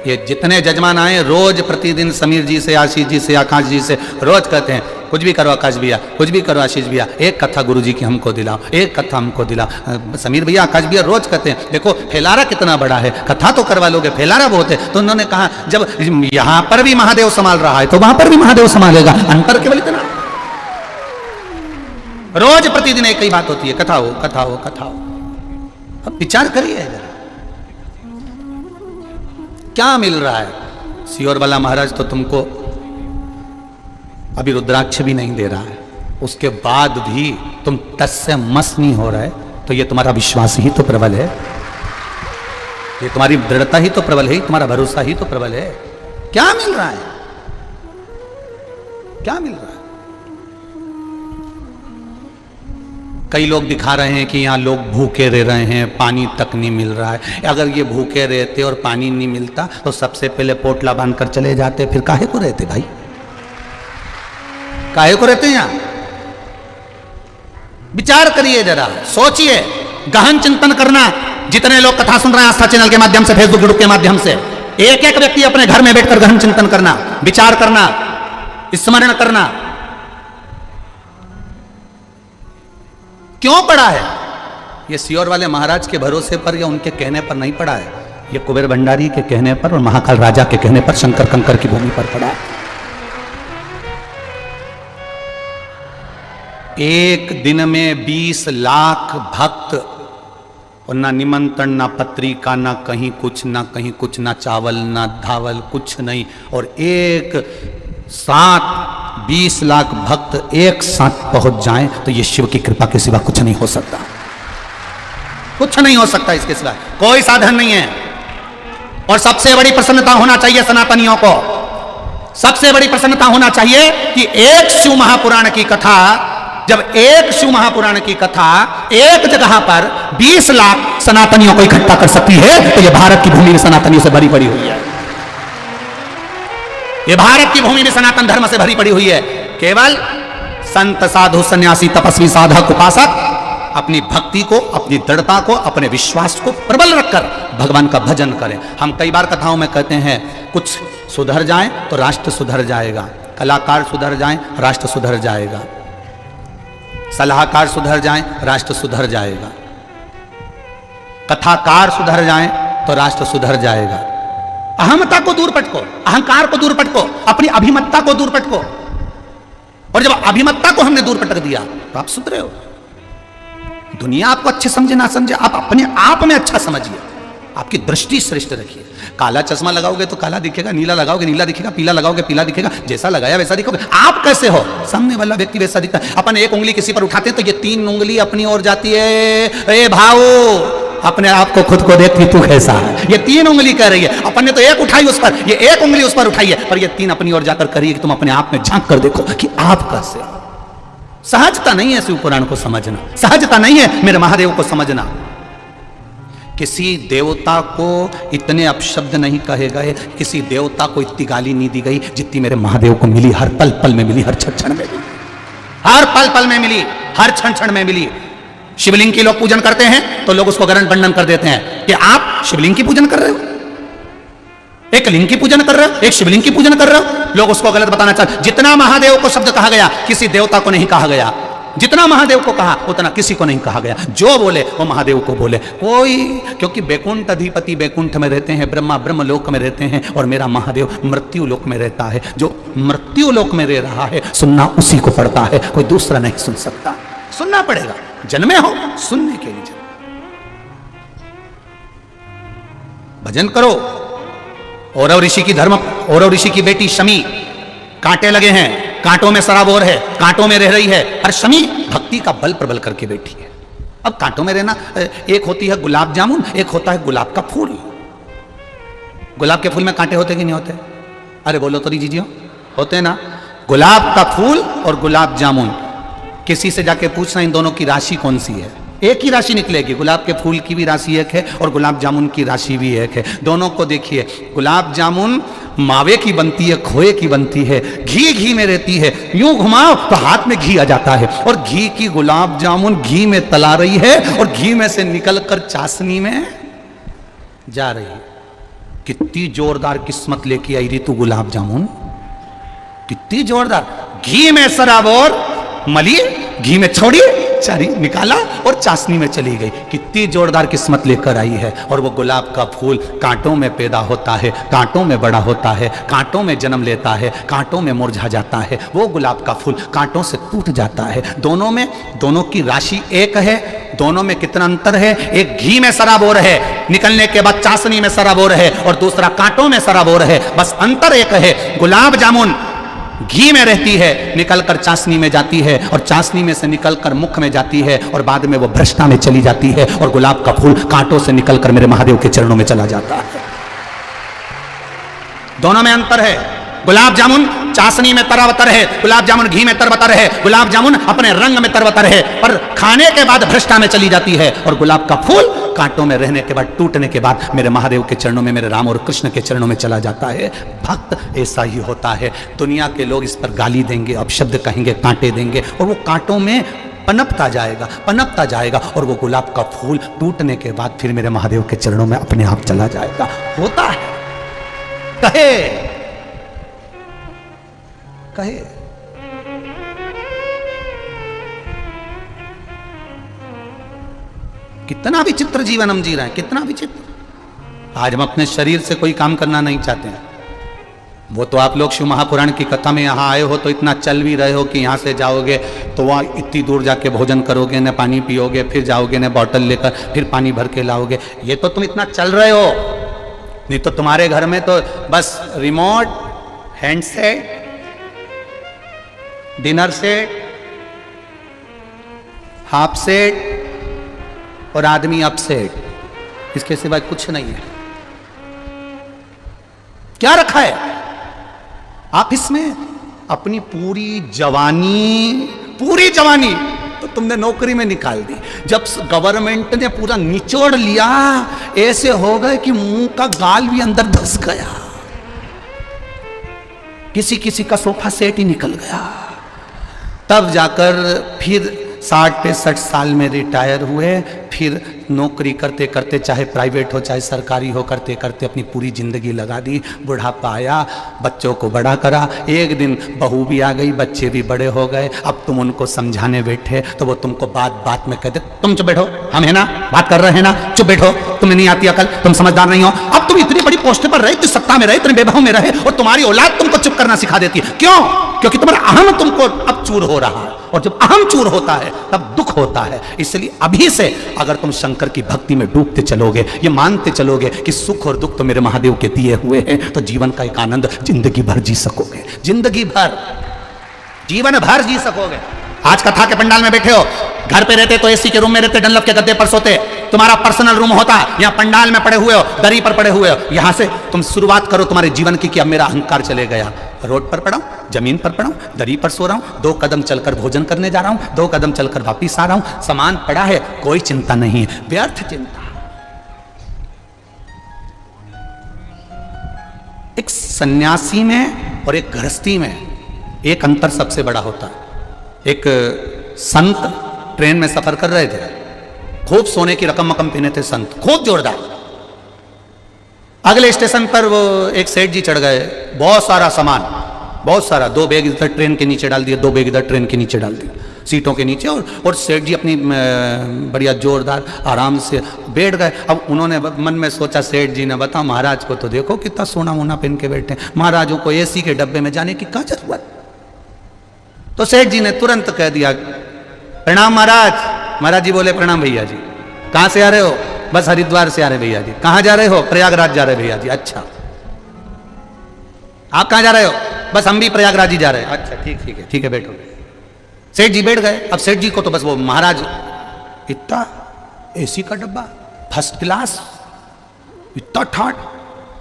ये जितने जजमान आए रोज प्रतिदिन समीर जी से, आशीष जी से, आकाश जी से रोज कहते हैं, कुछ भी करो आकाश भैया, कुछ भी करो आशीष भैया, एक कथा गुरु जी की हमको दिलाओ, एक कथा हमको दिलाओ। समीर भैया, आकाश भैया रोज कहते हैं, देखो फैलारा कितना बड़ा है, कथा तो करवा लोगे, फैलारा बहुत है। तो उन्होंने कहा जब यहां पर भी महादेव संभाल रहा है तो वहां पर भी महादेव संभालेगा, अंतर केवल इतना। रोज प्रतिदिन एक ही बात होती है, कथा हो कथा हो कथा हो। अब विचार करिए क्या मिल रहा है। सियोर वाला महाराज तो तुमको अभी रुद्राक्ष भी नहीं दे रहा है, उसके बाद भी तुम टस से मस नहीं हो रहे, तो ये तुम्हारा विश्वास ही तो प्रबल है, ये तुम्हारी दृढ़ता ही तो प्रबल है, तुम्हारा भरोसा ही तो प्रबल है। क्या मिल रहा है, क्या मिल रहा है। कई लोग दिखा रहे हैं कि यहाँ लोग भूखे रह रहे हैं, पानी तक नहीं मिल रहा है। अगर ये भूखे रहते और पानी नहीं मिलता तो सबसे पहले पोटला बांधकर चले जाते, फिर काहे को रहते भाई, काहे को रहते हैं यहाँ। विचार करिए, जरा सोचिए, गहन चिंतन करना। जितने लोग कथा सुन रहे हैं आस्था चैनल के माध्यम से, फेसबुक ग्रुप के माध्यम से, एक एक व्यक्ति अपने घर में बैठकर गहन चिंतन करना, विचार करना, स्मरण करना। क्यों पड़ा है ये सियोर वाले महाराज के भरोसे पर या उनके कहने पर नहीं पड़ा है, ये कुबेर भंडारी के कहने पर और महाकाल राजा के कहने पर, शंकर कंकर की भूमि पर पड़ा है। एक दिन में 20 लाख भक्त, और ना निमंत्रण, ना पत्रिका, ना कहीं कुछ, ना कहीं कुछ, ना चावल, ना धावल, कुछ नहीं। और एक साथ 20 लाख भक्त एक साथ पहुंच जाएं तो ये शिव की कृपा के सिवा कुछ नहीं हो सकता, कुछ नहीं हो सकता इसके सिवा, कोई साधन नहीं है। और सबसे बड़ी प्रसन्नता होना चाहिए सनातनियों को, सबसे बड़ी प्रसन्नता होना चाहिए कि एक शिव महापुराण की कथा, जब एक शिव महापुराण की कथा एक जगह पर 20 लाख सनातनियों को इकट्ठा कर सकती है, तो ये भारत की भूमि में सनातनियों से भरी पड़ी हुई है, ये भारत की भूमि में सनातन धर्म से भरी पड़ी हुई है। केवल संत साधु सन्यासी तपस्वी साधक उपासक अपनी भक्ति को, अपनी दृढ़ता को, अपने विश्वास को प्रबल रखकर भगवान का भजन करें। हम कई बार कथाओं में कहते हैं, कुछ सुधर जाए तो राष्ट्र सुधर जाएगा, कलाकार सुधर जाए राष्ट्र सुधर जाएगा। सलाहकार सुधर जाएं, राष्ट्र सुधर जाएगा। कथाकार सुधर जाएं तो राष्ट्र सुधर जाएगा। अहमता को दूर पटको, अहंकार को दूर पटको, अपनी अभिमत्ता को दूर पटको। और जब अभिमत्ता को हमने दूर पटक दिया तो आप सुधरे हो। दुनिया आपको अच्छे समझे ना समझे, आप अपने आप में अच्छा समझिए, आपकी दृष्टि श्रेष्ठ रखिए। काला चश्मा लगाओगे तो काला दिखेगा, नीला लगाओगे नीला दिखेगा, पीला लगाओगे पीला दिखेगा, जैसा लगाया वैसा दिखोगे। आप कैसे हो, सामने वाला व्यक्ति वैसा दिखता है। अपन एक उंगली किसी पर उठाते हैं तो ये 3 उंगली अपनी ओर जाती है। ए भाऊ, अपने आप को खुद को देख कि तू कैसा है। ये 3 उंगली कर रही है, अपन ने तो एक उठाई उस पर, ये एक उंगली उस पर उठाई है, पर ये 3 अपनी ओर जाकर करिए कि तुम अपने आप में झांक कर देखो कि आप कैसे हो। सहजता नहीं है शिव पुराण को समझना, सहजता नहीं है मेरे महादेव को समझना। किसी देवता को इतने अपशब्द नहीं कहे गए, किसी देवता को इतनी गाली नहीं दी गई जितनी मेरे महादेव को मिली। हर पल पल में मिली, हर क्षण क्षण में मिली, हर पल पल में मिली, हर क्षण क्षण में मिली। शिवलिंग की लोग पूजन करते हैं तो लोग उसको गरण बंडन कर देते हैं कि आप शिवलिंग की पूजन कर रहे हो, एक लिंग की पूजन कर रहे हो, एक शिवलिंग की पूजन कर रहे हो। लोग उसको गलत बताना चाहते। जितना महादेव को शब्द कहा गया किसी देवता को नहीं कहा गया, जितना महादेव को कहा उतना किसी को नहीं कहा गया। जो बोले वो महादेव को बोले कोई, क्योंकि बैकुंठ अधिपति बैकुंठ में रहते हैं, ब्रह्मा ब्रह्म लोक में रहते हैं और मेरा महादेव मृत्यु लोक में रहता है। जो मृत्यु लोक में रह रहा है सुनना उसी को पड़ता है, कोई दूसरा नहीं सुन सकता। सुनना पड़ेगा, जन्मे हो सुनने के लिए। भजन करो। औरव ऋषि की धर्म, औरव ऋषि की बेटी शमी, कांटे लगे हैं, कांटों में सराबोर है, कांटों में रह रही है, और शमी भक्ति का बल प्रबल करके बैठी है। अब कांटों में रहना, एक होती है गुलाब जामुन, एक होता है गुलाब का फूल। गुलाब के फूल में कांटे होते कि नहीं होते? अरे बोलो तो दीजिए, होते ना। गुलाब का फूल और गुलाब जामुन, किसी से जाके पूछना इन दोनों की राशि कौन सी है, एक ही राशि निकलेगी। गुलाब के फूल की भी राशि एक है और गुलाब जामुन की राशि भी एक है। दोनों को देखिए, गुलाब जामुन मावे की बनती है, खोए की बनती है, घी घी में रहती है, यूं घुमाओ तो हाथ में घी आ जाता है। और घी की गुलाब जामुन घी में तला रही है और घी में से निकलकर चाशनी में जा रही है। कितनी जोरदार किस्मत लेके आई रही तू गुलाब जामुन, कितनी जोरदार। घी में सराबोर मली, घी में छोड़ी, चारी निकाला और चाशनी में चली गई। कितनी जोरदार किस्मत लेकर आई है। और वो गुलाब का फूल कांटों में पैदा होता है, कांटों में बड़ा होता है, कांटों में जन्म लेता है, कांटों में मुरझा जाता है। वो गुलाब का फूल कांटों से टूट जाता है। दोनों में, दोनों की राशि एक है। दोनों में कितना अंतर है? एक घी में सराबोर है, निकलने के बाद चाशनी में सराबोर है, और दूसरा कांटों में सराबोर है। बस अंतर एक है, गुलाब जामुन घी में रहती है, निकलकर चाशनी में जाती है, और चाशनी में से निकलकर मुख में जाती है, और बाद में वो भ्रष्टा में चली जाती है। और गुलाब का फूल कांटों से निकलकर मेरे महादेव के चरणों में चला जाता है। दोनों में अंतर है। गुलाब जामुन चाशनी में तरबतर है, गुलाब जामुन घी में तरबतर है, गुलाब जामुन अपने रंग में तरबतर है, पर खाने के बाद भ्रष्टा में चली जाती है। और गुलाब का फूल कांटों में रहने के बाद, टूटने के बाद मेरे महादेव के चरणों में, मेरे राम और कृष्ण के चरणों में चला जाता है। भक्त ऐसा ही होता है। दुनिया के लोग इस पर गाली देंगे, अपशब्द कहेंगे, कांटे देंगे, और वो कांटों में पनपता जाएगा, पनपता जाएगा, और वो गुलाब का फूल टूटने के बाद फिर मेरे महादेव के चरणों में अपने आप चला जाएगा। होता है। कहे कहे कितना विचित्र जीवन हम जी रहे हैं, कितना विचित्र। आज हम अपने शरीर से कोई काम करना नहीं चाहते हैं। वो तो आप लोग शिव महापुराण की कथा में यहाँ आए हो तो इतना चल भी रहे हो कि यहाँ से जाओगे तो वहाँ इतनी दूर जाके भोजन करोगे, न पानी पियोगे, फिर जाओगे न बॉटल लेकर, फिर पानी भर के लाओगे। ये तो तुम इतना चल रहे हो, नहीं तो तुम्हारे घर में तो बस remote, handset, dinner set, half set और आदमी अपसेट, इसके सिवाय कुछ नहीं है। क्या रखा है? आप इसमें अपनी पूरी जवानी तो तुमने नौकरी में निकाल दी। जब गवर्नमेंट ने पूरा निचोड़ लिया, ऐसे हो गए कि मुंह का गाल भी अंदर धस गया। किसी किसी का सोफा सेट ही निकल गया। तब जाकर फिर 60-65 साल में रिटायर हुए, फिर नौकरी करते करते, चाहे प्राइवेट हो चाहे सरकारी हो, करते करते अपनी पूरी ज़िंदगी लगा दी। बुढ़ापा आया, बच्चों को बड़ा करा, एक दिन बहू भी आ गई, बच्चे भी बड़े हो गए। अब तुम उनको समझाने बैठे तो वो तुमको बात बात में कहते तुम चुप बैठो, हम है ना बात कर रहे हैं ना, चुप बैठो, तुम्हें नहीं आती अकल, तुम समझदार नहीं हो। अब तुम इतनी बड़ी पोस्ट पर रहे, इतनी सत्ता में रहे, इतने बेबहों में रहे, और तुम्हारी औलाद तुमको चुप करना सिखा देती है। क्यों? क्योंकि तुम्हारा अहम तुमको अब चूर हो रहा है, और जब अहम चूर होता है तब दुख होता है। इसलिए अभी से अगर तुम शंकर की भक्ति में डूबते चलोगे, ये मानते चलोगे कि सुख और दुख तो मेरे महादेव के दिए हुए हैं, तो जीवन का एक आनंद जिंदगी भर जी सकोगे, जिंदगी भर, जीवन भर जी सकोगे। आज कथा के पंडाल में बैठे हो, घर पे रहते तो एसी के रूम में रहते, डनलप के गद्दे पर सोते, तुम्हारा पर्सनल रूम होता, यहाँ पंडाल में पड़े हुए हो, दरी पर पड़े हुए हो। यहां से तुम शुरुआत करो तुम्हारे जीवन की कि अब मेरा अहंकार चले गया, रोड पर पड़ा हूं, जमीन पर पड़ा हूं, दरी पर सो रहा हूं, 2 कदम चलकर भोजन करने जा रहा हूं, 2 कदम चलकर वापिस आ रहा हूं, सामान पड़ा है, कोई चिंता नहीं है, व्यर्थ चिंता। एक सन्यासी में और एक गृहस्थी में एक अंतर सबसे बड़ा होता है। एक संत ट्रेन में सफर कर रहे थे, खूब सोने की रकम मकम पीने थे संत, खूब जोरदार। अगले स्टेशन पर वो एक सेठ जी चढ़ गए, बहुत सारा सामान, बहुत सारा, 2 बैग इधर ट्रेन के नीचे डाल दिए, 2 बैग इधर ट्रेन के नीचे डाल दिए, सीटों के नीचे, और सेठ जी अपनी बढ़िया जोरदार आराम से बैठ गए। अब उन्होंने मन में सोचा, सेठ जी ने बताया महाराज को तो देखो कितना सोना वोना पहन के बैठे, महाराजों को एसी के डब्बे में जाने की क्या जरूरत। तो सेठ जी ने तुरंत कह दिया प्रणाम महाराज। महाराज जी बोले प्रणाम भैया जी, कहां से आ रहे हो? बस हरिद्वार से आ रहे भैया जी। कहां जा रहे हो? प्रयागराज जा रहे भैया जी। अच्छा, आप कहां जा रहे हो? बस हम भी प्रयागराज ही जा रहे हैं। अच्छा ठीक है बैठो। सेठ जी बैठ गए। अब सेठ जी को तो बस वो महाराज, इतना एसी का डब्बा, फर्स्ट क्लास, इतना ठाट,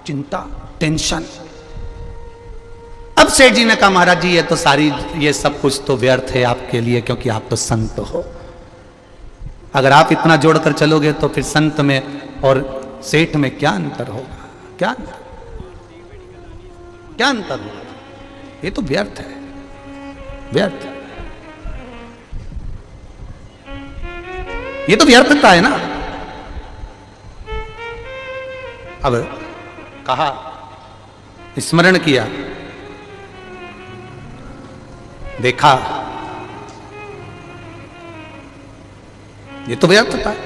चिंता, टेंशन। अब सेठ जी ने कहा महाराज जी ये सब कुछ तो व्यर्थ है आपके लिए, क्योंकि आप तो संत हो। अगर आप इतना जोड़कर चलोगे तो फिर संत में और सेठ में क्या अंतर होगा? क्या अंतर होगा? ये तो व्यर्थ है, व्यर्थ। ये तो व्यर्थता है ना। अब कहा, स्मरण किया, देखा, ये तो व्यर्थता है।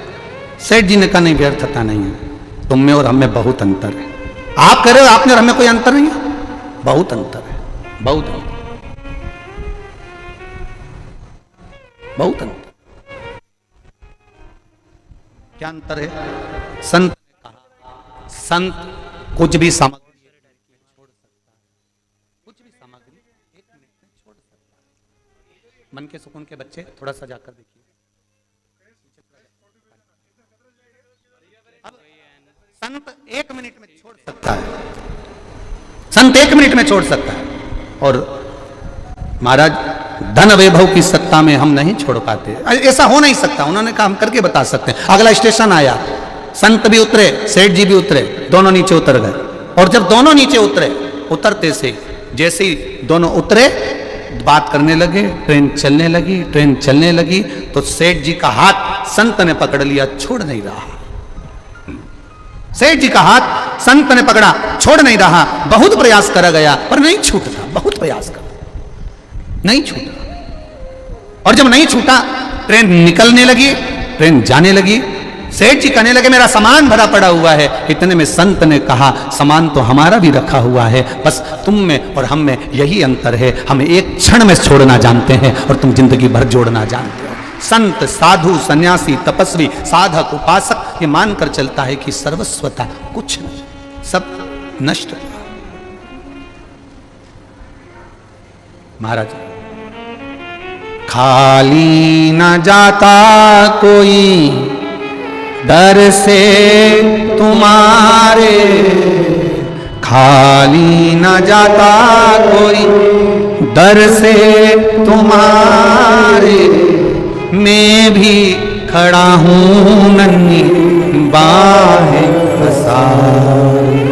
सेठ जी ने कहा नहीं, व्यर्थता नहीं है, तुम में और हम में बहुत अंतर है। आप कह रहे हो आप में और हम में कोई अंतर नहीं है? बहुत अंतर है, बहुत अंतर, बहुत अंतर। क्या अंतर है? संत ने कहा, संत कुछ भी सामग्री छोड़ सकता है, कुछ भी सामग्री 1 मिनट में छोड़ सकता है। मन के सुकून के बच्चे थोड़ा सा जाकर देखिए। अब संत 1 मिनट में छोड़ सकता है, संत 1 मिनट में छोड़ सकता है, और महाराज धन वैभव की सत्ता में हम नहीं छोड़ पाते। ऐसा हो नहीं सकता। उन्होंने कहा हम करके बता सकते हैं। अगला स्टेशन आया, संत भी उतरे, सेठ जी भी उतरे, दोनों नीचे उतर गए। और जब दोनों नीचे उतरे, उतरते से जैसे ही दोनों उतरे, बात करने लगे, ट्रेन चलने लगी, ट्रेन चलने लगी, तो सेठ जी का हाथ संत ने पकड़ लिया, छोड़ नहीं रहा। सेठ जी का हाथ संत ने पकड़ा, छोड़ नहीं रहा। बहुत प्रयास करा गया पर नहीं छूटता, बहुत प्रयास करा, नहीं छूटा। और जब नहीं छूटा, ट्रेन निकलने लगी, ट्रेन जाने लगी। सेठ जी कहने लगे मेरा सामान भरा पड़ा हुआ है। इतने में संत ने कहा सामान तो हमारा भी रखा हुआ है, बस तुम में और हम में यही अंतर है, हम एक क्षण में छोड़ना जानते हैं और तुम जिंदगी भर जोड़ना जानते हो। संत, साधु, सन्यासी, तपस्वी, साधक, उपासक ये मानकर चलता है कि सर्वस्वता कुछ नहीं, सब नष्ट। महाराज, खाली न जाता कोई दर से तुम्हारे, खाली न जाता कोई दर से तुम्हारे, मैं भी खड़ा हूँ नन्ही बाहें पसारे,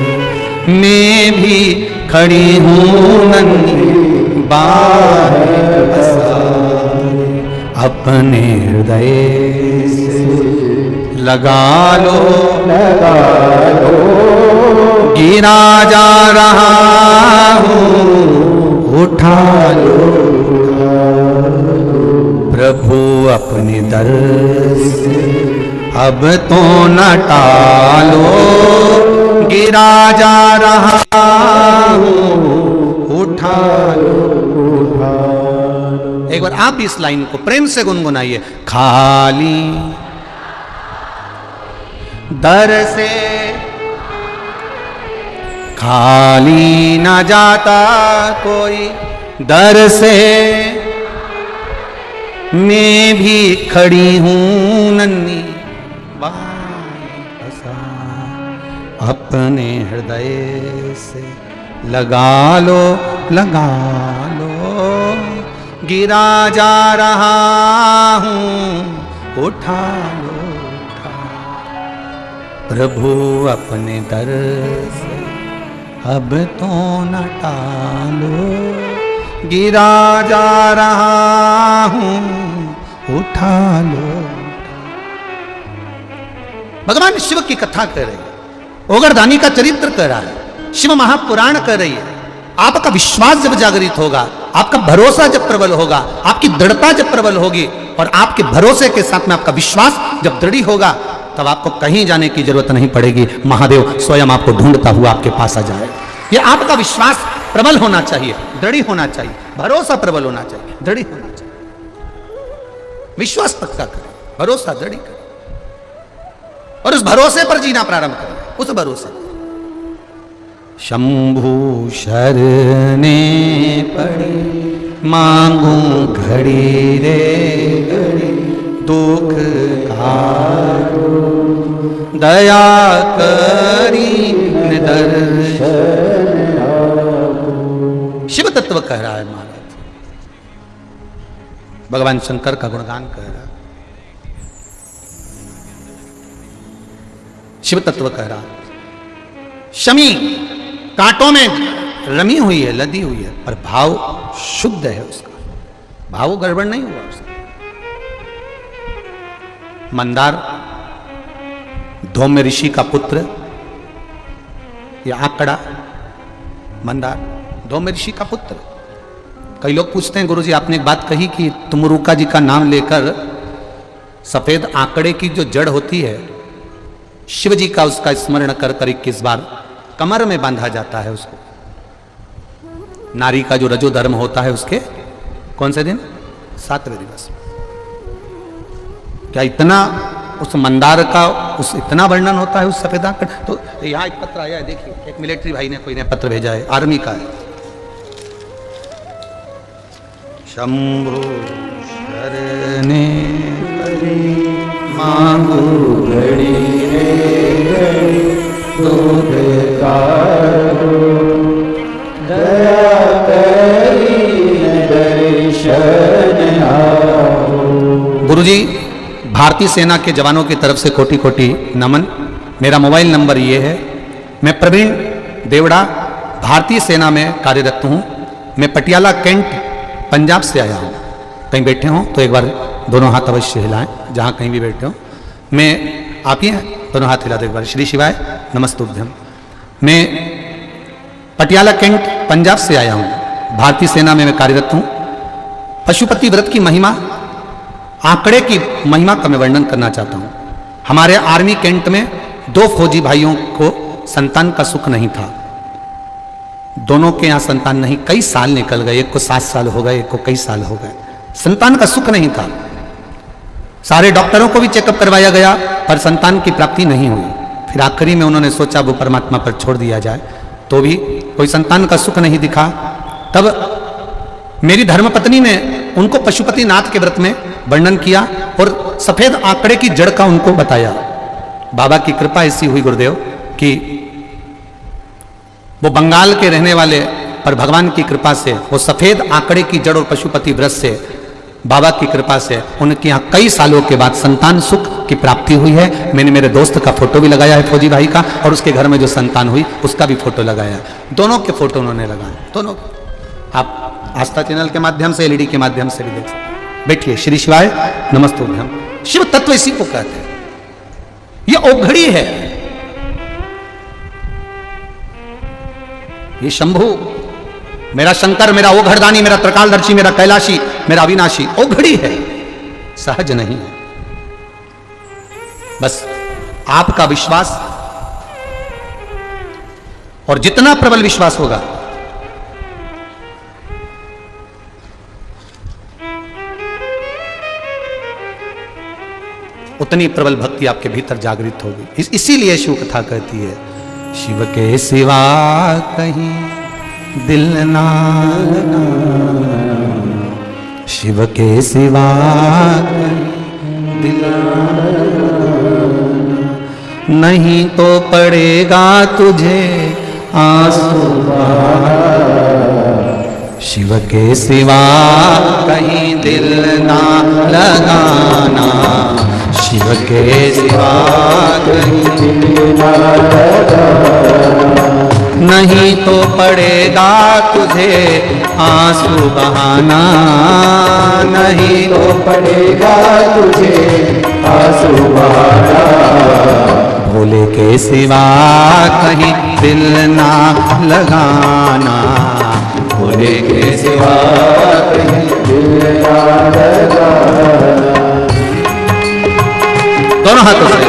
मैं भी खड़ी हूँ नन्ही बाहें पसारे, अपने हृदय से लगा लो, लगा लो, गिरा जा रहा हूँ उठा लो, प्रभु अपने दर से अब तो न टालो, गिरा जा रहा हूँ उठा लो। एक बार आप इस लाइन को प्रेम से गुनगुनाइए। खाली दर से खाली न जाता कोई, दर से मैं भी खड़ी हूं नन्ही अपने हृदय से लगा लो, लगा लो, गिरा जा रहा हूं उठा लो, उठा। प्रभु अपने दर से अब तो न टालो, गिरा जा रहा हूं उठा लो। भगवान शिव की कथा कर रही है, ओगरदानी का चरित्र कर रहा है, शिव महापुराण कर रही है। आपका विश्वास जब जागृत होगा, आपका भरोसा जब प्रबल होगा, आपकी दृढ़ता जब प्रबल होगी और आपके भरोसे के साथ में आपका विश्वास जब दृढ़ होगा, तब आपको कहीं जाने की जरूरत नहीं पड़ेगी। महादेव स्वयं आपको ढूंढता हुआ आपके पास आ जाए। ये आपका विश्वास प्रबल होना चाहिए, दृढ़ होना चाहिए, भरोसा प्रबल होना चाहिए, दृढ़ होना चाहिए। विश्वास पक्का करें, भरोसा दृढ़ करें और उस भरोसे पर जीना प्रारंभ करें। उस भरोसे शंभु शरणे पड़ी मांगू घड़ी रे घड़ी, दुख काटो दया करी दर्शन। शिव तत्व कह रहा है महाराज, भगवान शंकर का गुणगान कह रहा है, शिव तत्व कह रहा है। शमी कांटों में रमी हुई है, लदी हुई है, पर भाव शुद्ध है उसका, भाव गड़बड़ नहीं हुआ उसका। मंदार धौम्य ऋषि का पुत्र, ये आंकड़ा मंदार धौम्य ऋषि का पुत्र। कई लोग पूछते हैं गुरुजी आपने एक बात कही कि तुमरुका जी का नाम लेकर सफेद आंकड़े की जो जड़ होती है, शिव जी का उसका स्मरण कर कर 21 बार कमर में बांधा जाता है उसको। नारी का जो रजो धर्म होता है उसके कौन से दिन? 7वें दिवस। क्या इतना उस मंदार का उस इतना वर्णन होता है उस सफेद आंकड़? तो यहाँ एक पत्र आया है, देखिए, एक मिलिट्री भाई ने कोई ने पत्र भेजा है, आर्मी का है। शंभु शरणे मांगू घड़ी रे घड़ी, दुख काटो दया करी दर्शन आओ। गुरुजी भारतीय सेना के जवानों की तरफ से कोटि कोटि नमन। मेरा मोबाइल नंबर ये है। मैं प्रवीण देवड़ा भारतीय सेना में कार्यरत हूँ। मैं पटियाला कैंट पंजाब से आया हूँ। कहीं बैठे हों तो एक बार दोनों हाथ अवश्य हिलाएं, जहाँ कहीं भी बैठे हो। मैं आप ही हैं, दोनों हाथ हिला दो एक बार। श्री शिवाय नमस्तुभ्यम। मैं पटियाला कैंट पंजाब से आया हूँ, भारतीय सेना में मैं कार्यरत हूँ। पशुपति व्रत की महिमा, आंकड़े की महिमा का मैं वर्णन करना चाहता हूँ। हमारे आर्मी कैंट में 2 फौजी भाइयों को संतान का सुख नहीं था। दोनों के यहाँ संतान नहीं, कई साल निकल गए। एक को 7 साल हो गए, एक को कई साल हो गए। संतान का सुख नहीं था। सारे डॉक्टरों को भी चेकअप करवाया गया पर संतान की प्राप्ति नहीं हुई। फिर आखिरी में उन्होंने सोचा वो परमात्मा पर छोड़ दिया जाए, तो भी कोई संतान का सुख नहीं दिखा। तब मेरी धर्मपत्नी ने उनको पशुपति नाथ के व्रत में वर्णन किया और सफेद आंकड़े की जड़ का उनको बताया। बाबा की कृपा ऐसी हुई गुरुदेव कि वो बंगाल के रहने वाले, पर भगवान की कृपा से वो सफेद आंकड़े की जड़ और पशुपति व्रत से, बाबा की कृपा से उनके यहाँ कई सालों के बाद संतान सुख की प्राप्ति हुई है। मैंने मेरे दोस्त का फोटो भी लगाया है, फौजी भाई का, और उसके घर में जो संतान हुई उसका भी फोटो लगाया है। दोनों के फोटो उन्होंने लगाए, दोनों। आप आस्था चैनल के माध्यम से, एलईडी के माध्यम से भी देख सकते हैं। बैठिए। श्री शिवाय नमस्तुभ्यम। शिव तत्व इसी को कहते हैं, ये ओघड़ी है, ये शंभु, मेरा शंकर, मेरा ओघड़दानी, मेरा त्रिकालदर्शी, मेरा कैलाशी, मेरा अविनाशी ओघड़ी है, सहज नहीं है। बस आपका विश्वास, और जितना प्रबल विश्वास होगा उतनी प्रबल भक्ति आपके भीतर जागृत होगी। इसीलिए शिव कथा कहती है, शिव के सिवा कहीं दिल ना लगा, शिव के सिवा कहीं दिल ना लगा, नहीं तो पड़ेगा तुझे आंसू शिव के सिवा कहीं दिल ना लगाना, शिव के सिवा कहीं दिल ना लगाना, नहीं तो पड़ेगा तुझे आंसू बहाना, नहीं तो पड़ेगा तुझे आंसू बहाना, भोले के सिवा कहीं दिल ना लगाना, भोले के सिवा कहीं दिल ना लगाना। दोनों हाथों से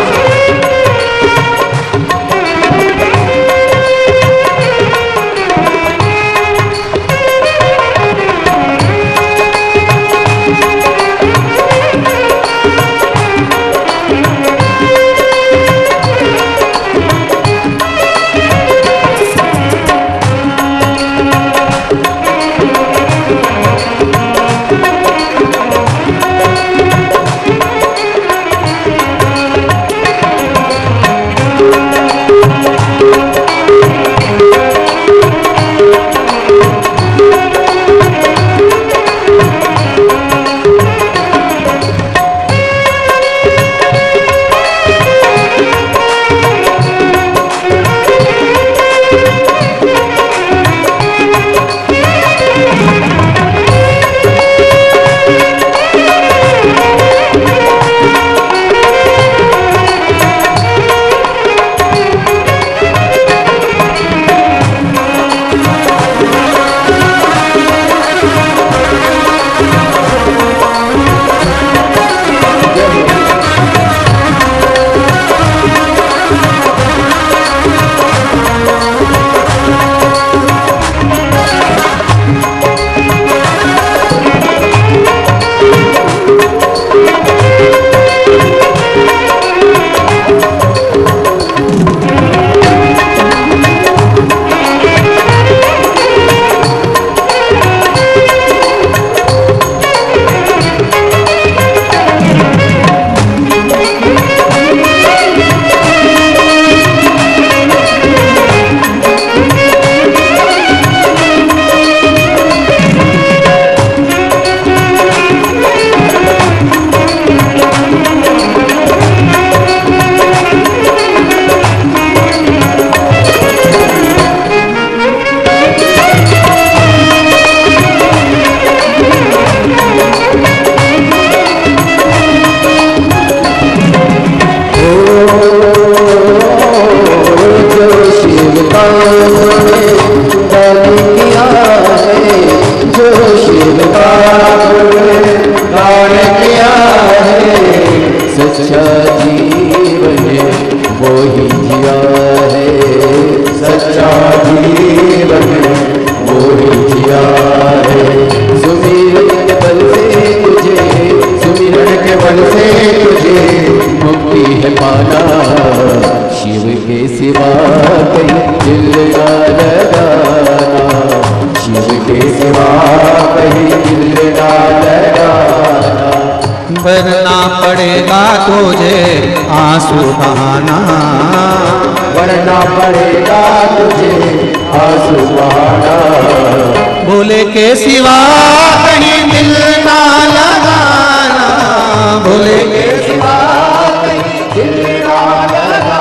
वरना पड़ेगा तुझे आंसू बहाना, वरना पड़ेगा तुझे आंसू बहाना, भोले के सिवा कहीं दिल ना लगाना, भोले के सिवा कहीं दिल ना लगाना।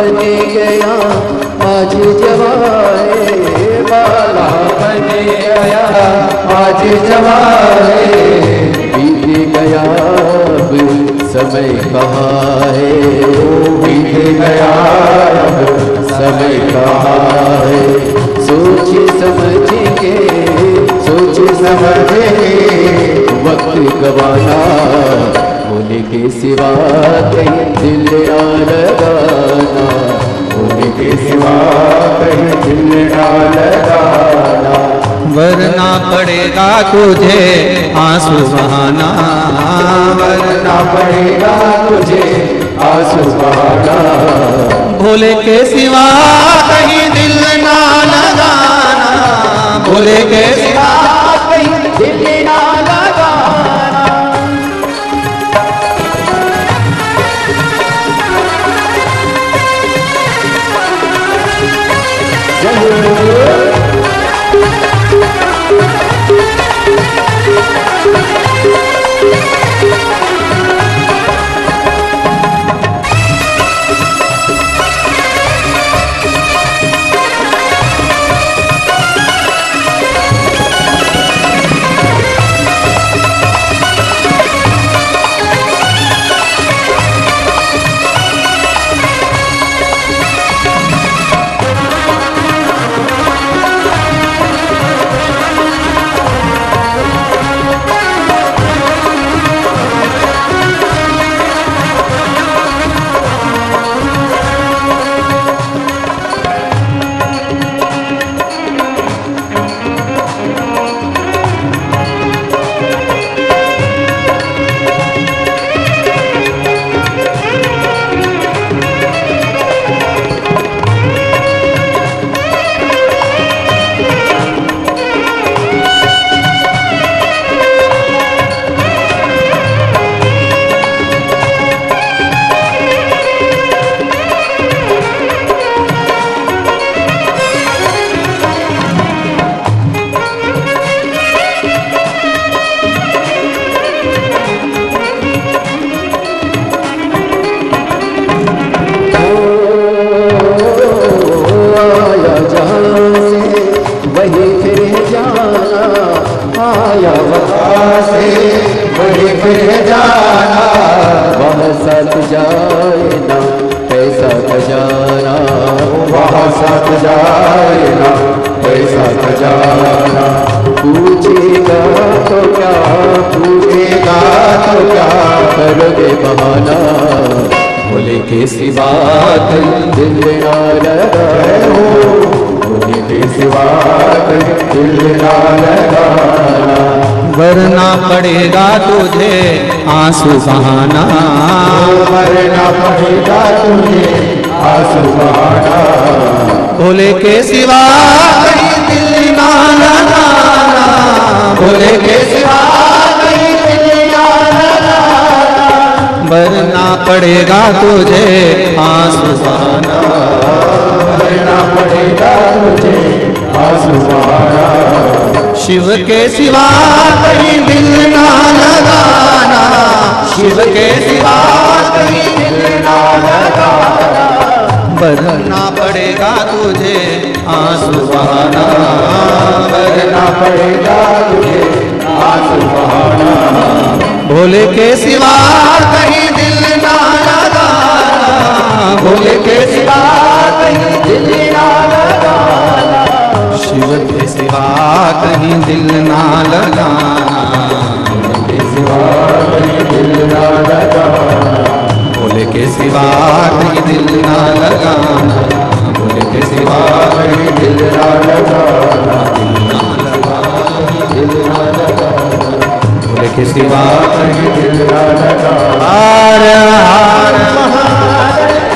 बन गया आज जवाए, बाला बन गया आज जवाए। बीत गया अब समय कहाँ है, बीत गया अब समय कहाँ है। सोच समझ के, सोच समझ के वक्त गवाना, होने के सिवा कहीं दिल ना लगाना, होने के सिवा कहीं दिल ना लगाना। वरना पड़ेगा तुझे आंसू बहाना, वरना पड़ेगा तुझे आंसू बहाना। भोले के सिवा कहीं दिल ना लगाना, भोले के सिवा कहीं दिल ना लगाना। के सिवा कहीं दिल ना लगाए हो, होने के सिवा कहीं दिल ना लगाना, वरना पड़ेगा तुझे आंसू बहाना, वरना पड़ेगा तुझे आंसू बहाना, भोले के सिवा कहीं दिल ना लगाना, भोले के सिवा कहीं दिल ना लगाना, वरना पड़ेगा तुझे आंसू बहाना, वरना पड़ेगा तुझे आंसू बहाना, शिव के सिवा कहीं दिल ना लगाना, शिव के सिवा कहीं दिल ना लगाना, वरना पड़ेगा तुझे आंसू बहाना, वरना पड़ेगा तुझे आंसू बहाना, भोले के सिवा कहीं दिल ना लगाना, भोले के सिवा कहीं दिल ना लगाना, शिव के सिवा कहीं दिल ना लगाना, के सिवा कहीं दिल ना लगाना, भोले के सिवा कहीं दिल ना लगाना, भोले के सिवा कहीं दिल ना लगाना, दिल ना लगाना, भोले के सिवा कहीं दिल ना लगाना। हर हर महादेव।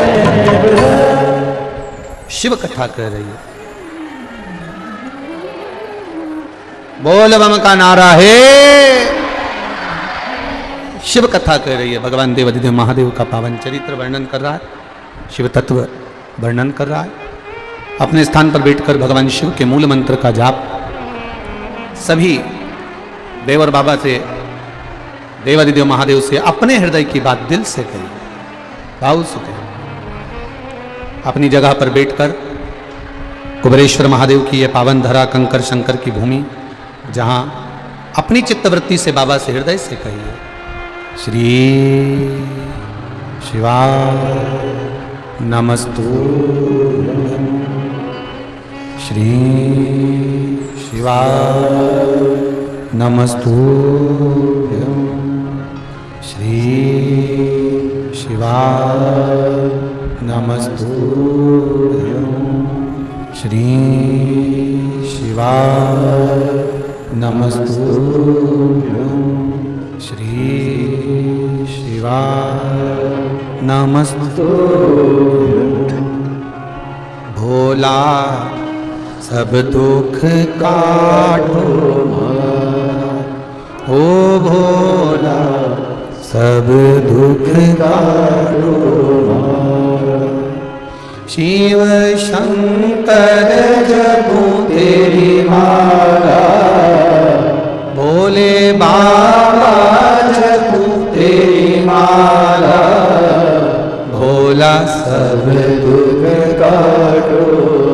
शिव कथा कर रही है, बोल बम का नारा है, शिव कथा कर रही है। भगवान देवादिदेव महादेव का पावन चरित्र वर्णन कर रहा है, शिव तत्व वर्णन कर रहा है। अपने स्थान पर बैठकर भगवान शिव के मूल मंत्र का जाप सभी देवर बाबा से, देवादिदेव महादेव से अपने हृदय की बात दिल से कही, भाव से कही। अपनी जगह पर बैठकर कुबेरेश्वर महादेव की यह पावन धरा कंकर शंकर की भूमि, जहां अपनी चित्तवृत्ति से बाबा से हृदय से कहिए, श्री शिवा नमस्तु, श्री शिवा नमस्तु, श्री शिवा नमस्तु, श्री शिवा नमस्तु, श्री शिवा नमस्तु। भोला सब दुख काटो, ओ भोला सब दुख काटो, शिव शंकर जपो तेरी माला, भोले बाबा जपो तेरी माला, भोला सब दुख काटो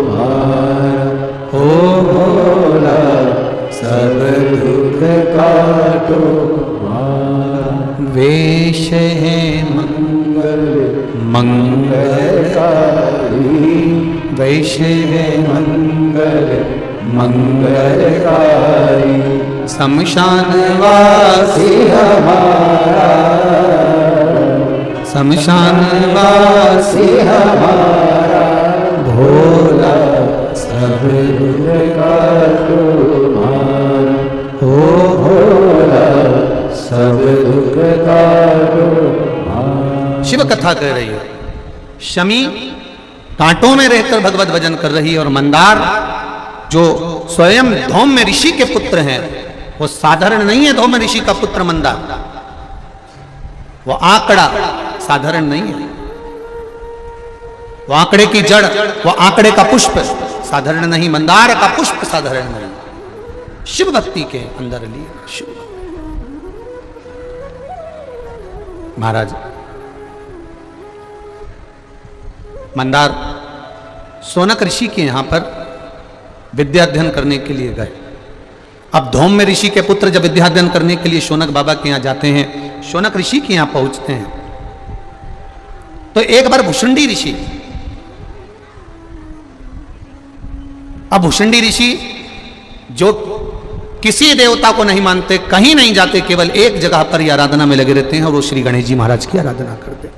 मारा, ओ भोला सब दुख काटो मारा। वेश है मंगल मंगलकारी, वेश है मंगल मंगलकारी, शमशान वासी हमारा, शमशान वासी हमारा, भोला सब दुख काटो मारा, ओ भोला सब दुख काटो मारा। शिव कथा कह रही है, शमी कांटों में रहकर भगवत भजन कर रही है, और मंदार जो स्वयं धौम्य ऋषि के पुत्र हैं, वो साधारण नहीं है। धौम्य ऋषि का पुत्र मंदार, वो आंकड़ा साधारण नहीं है। वो आंकड़े की जड़, वो आंकड़े का पुष्प साधारण नहीं, मंदार का पुष्प साधारण नहीं। शिव भक्ति के अंदर लिए शिव महाराज मंदार शौनक ऋषि के यहां पर विद्या अध्ययन करने के लिए गए। अब धौम्य ऋषि के पुत्र जब विद्या अध्ययन करने के लिए शौनक बाबा के यहां जाते हैं, शौनक ऋषि के यहां पहुंचते हैं, तो एक बार भुषुंडी ऋषि, अब भुषुंडी ऋषि जो किसी देवता को नहीं मानते, कहीं नहीं जाते, केवल एक जगह पर ही आराधना में लगे रहते हैं, और वो श्री गणेश जी महाराज की आराधना करते,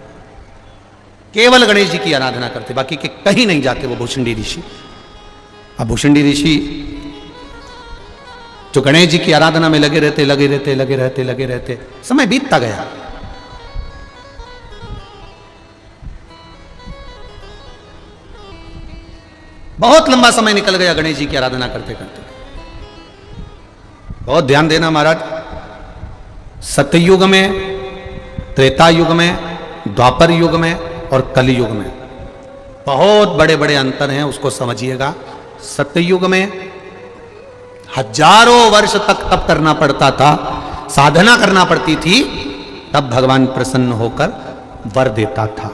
केवल गणेश जी की आराधना करते, बाकी के कहीं नहीं जाते वो भुषुंडी ऋषि। अब भुषुंडी ऋषि जो गणेश जी की आराधना में लगे रहते, समय बीतता गया। बहुत लंबा समय निकल गया गणेश जी की आराधना करते करते। बहुत ध्यान देना महाराज, सतयुग में, त्रेता युग में, द्वापर युग में और कलयुग में बहुत बड़े बड़े अंतर हैं, उसको समझिएगा। सतयुग में हजारों वर्ष तक तप करना पड़ता था, साधना करना पड़ती थी, तब भगवान प्रसन्न होकर वर देता था,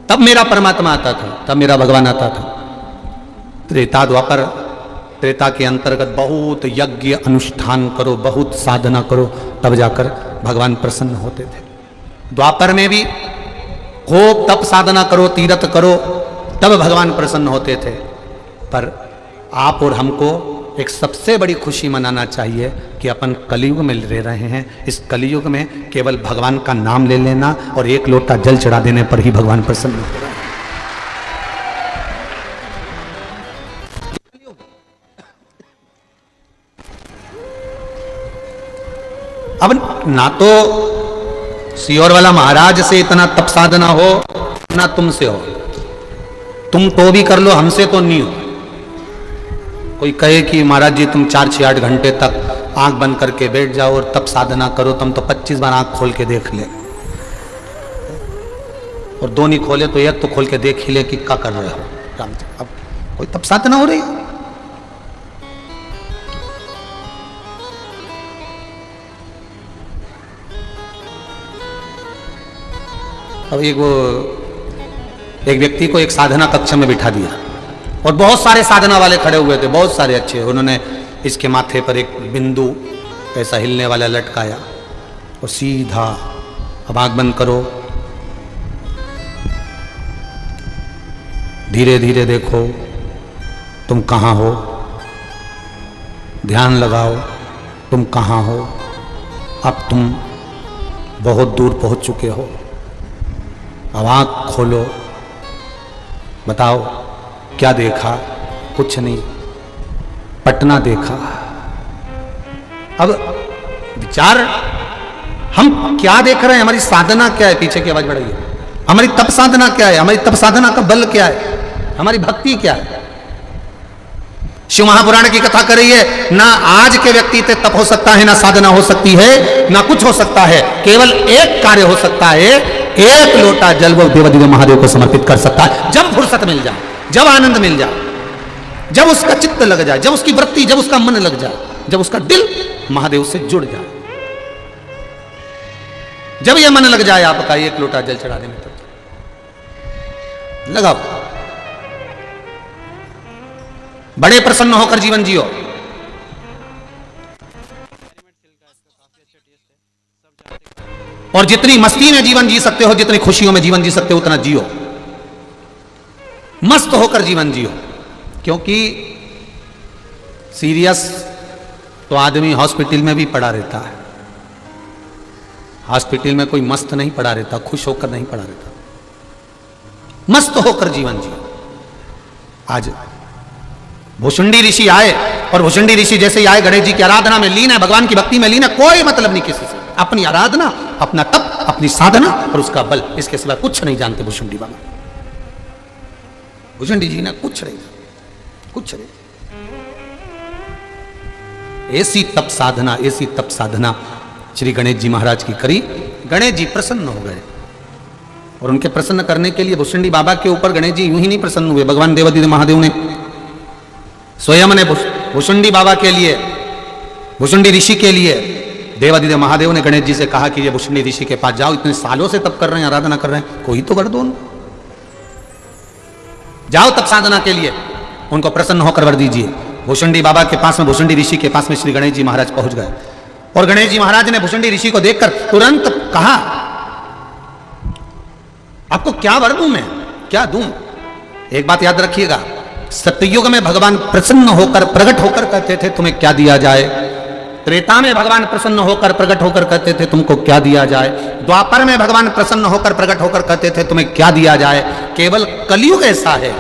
तब मेरा परमात्मा आता था, तब मेरा भगवान आता था। त्रेता द्वापर, त्रेता के अंतर्गत बहुत यज्ञ अनुष्ठान करो, बहुत साधना करो, तब जाकर भगवान प्रसन्न होते थे। द्वापर में भी खूब तप साधना करो, तीर्थ करो, तब भगवान प्रसन्न होते थे। पर आप और हमको एक सबसे बड़ी खुशी मनाना चाहिए कि अपन कलयुग में रह रहे हैं। इस कलयुग में केवल भगवान का नाम ले लेना और एक लोटा जल चढ़ा देने पर ही भगवान प्रसन्न होते हैं। अब ना तो सियोर वाला महाराज से इतना तप साधना हो, ना तुमसे हो। तुम तो भी कर लो, हमसे तो नहीं हो। कोई कहे कि महाराज जी तुम 4-6-8 घंटे तक आंख बंद करके बैठ जाओ और तप साधना करो, तुम तो 25 बार आंख खोल के देख ले, और दो नहीं खोले तो एक तो खोल के देख ही ले कि क्या कर रहे हो। अब कोई तप साधना हो रही है? अब एक वो एक व्यक्ति को एक साधना कक्ष में बिठा दिया और बहुत सारे साधना वाले खड़े हुए थे, बहुत सारे अच्छे। उन्होंने इसके माथे पर एक बिंदु ऐसा हिलने वाला लटकाया और सीधा, अब आंख बंद करो, धीरे धीरे देखो तुम कहाँ हो, ध्यान लगाओ तुम कहाँ हो। अब तुम बहुत दूर पहुंच चुके हो। अब आंख खोलो, बताओ क्या देखा? कुछ नहीं, पटना देखा। अब विचार, हम क्या देख रहे हैं? हमारी साधना क्या है? पीछे की आवाज बढ़ाइए। हमारी तप साधना क्या है? हमारी तप साधना का बल क्या है? हमारी भक्ति क्या है? शिव महापुराण की कथा कर रही है, ना आज के व्यक्ति से तप हो सकता है, ना साधना हो सकती है, ना कुछ हो सकता है। केवल एक कार्य हो सकता है, एक लोटा जल वो देवादिदेव महादेव को समर्पित कर सकता है। जब फुर्सत मिल जाए, जब आनंद मिल जाए, जब उसका चित्त लग जाए, जब उसकी वृत्ति, जब उसका मन लग जाए, जब उसका दिल महादेव से जुड़ जाए, जब यह मन लग जाए आपका एक लोटा जल चढ़ाने में, तो लगाओ, बड़े प्रसन्न होकर जीवन जियो। और जितनी मस्ती में जीवन जी सकते हो, जितनी खुशियों में जीवन जी सकते हो, उतना जियो, मस्त होकर जीवन जियो। क्योंकि सीरियस तो आदमी हॉस्पिटल में भी पड़ा रहता है, हॉस्पिटल में कोई मस्त नहीं पड़ा रहता, खुश होकर नहीं पड़ा रहता। मस्त होकर जीवन जियो। आज भुषुंडी ऋषि आए और भुषुंडी ऋषि जैसे ही आए, गणेश जी की आराधना में लीन है, भगवान की भक्ति में लीन है, कोई मतलब नहीं किसी से। अपनी आराधना, अपना तप, अपनी साधना और उसका बल, इसके सिवा कुछ नहीं जानते भुषुंडी बाबा। भुषुंडी जी ने कुछ नहीं, कुछ नहीं। ऐसी तप साधना, ऐसी तप साधना श्री गणेश जी महाराज की करी। गणेश जी प्रसन्न हो गए और उनके प्रसन्न करने के लिए भुषुंडी बाबा के ऊपर गणेश जी यूं ही नहीं प्रसन्न हुए, भगवान देवादिदेव महादेव ने स्वयं ने भुषुंडी बाबा के लिए, भुषुंडी ऋषि के लिए देवादिदेव महादेव ने गणेश जी से कहा कि ये भुषुंडी ऋषि के पास जाओ, इतने सालों से तप कर रहे हैं, आराधना कर रहे हैं, कोई तो कर दो, जाओ तप साधना के लिए, उनको प्रसन्न होकर वर दीजिए। भुषुंडी बाबा के पास में, भुषुंडी ऋषि के पास में श्री गणेश जी महाराज पहुंच गए और गणेश जी महाराज ने भुषुंडी ऋषि को देखकर तुरंत कहा, आपको क्या वर दूं मैं, क्या दूं? एक बात याद रखिएगा, सतयुग में भगवान प्रसन्न होकर प्रकट होकर कहते थे तुम्हें क्या दिया जाए, त्रेता में भगवान प्रसन्न होकर प्रकट होकर कहते थे तुमको क्या दिया जाए, द्वापर में भगवान प्रसन्न होकर प्रकट होकर कहते थे तुम्हें क्या दिया जाए। केवल कलयुग ऐसा है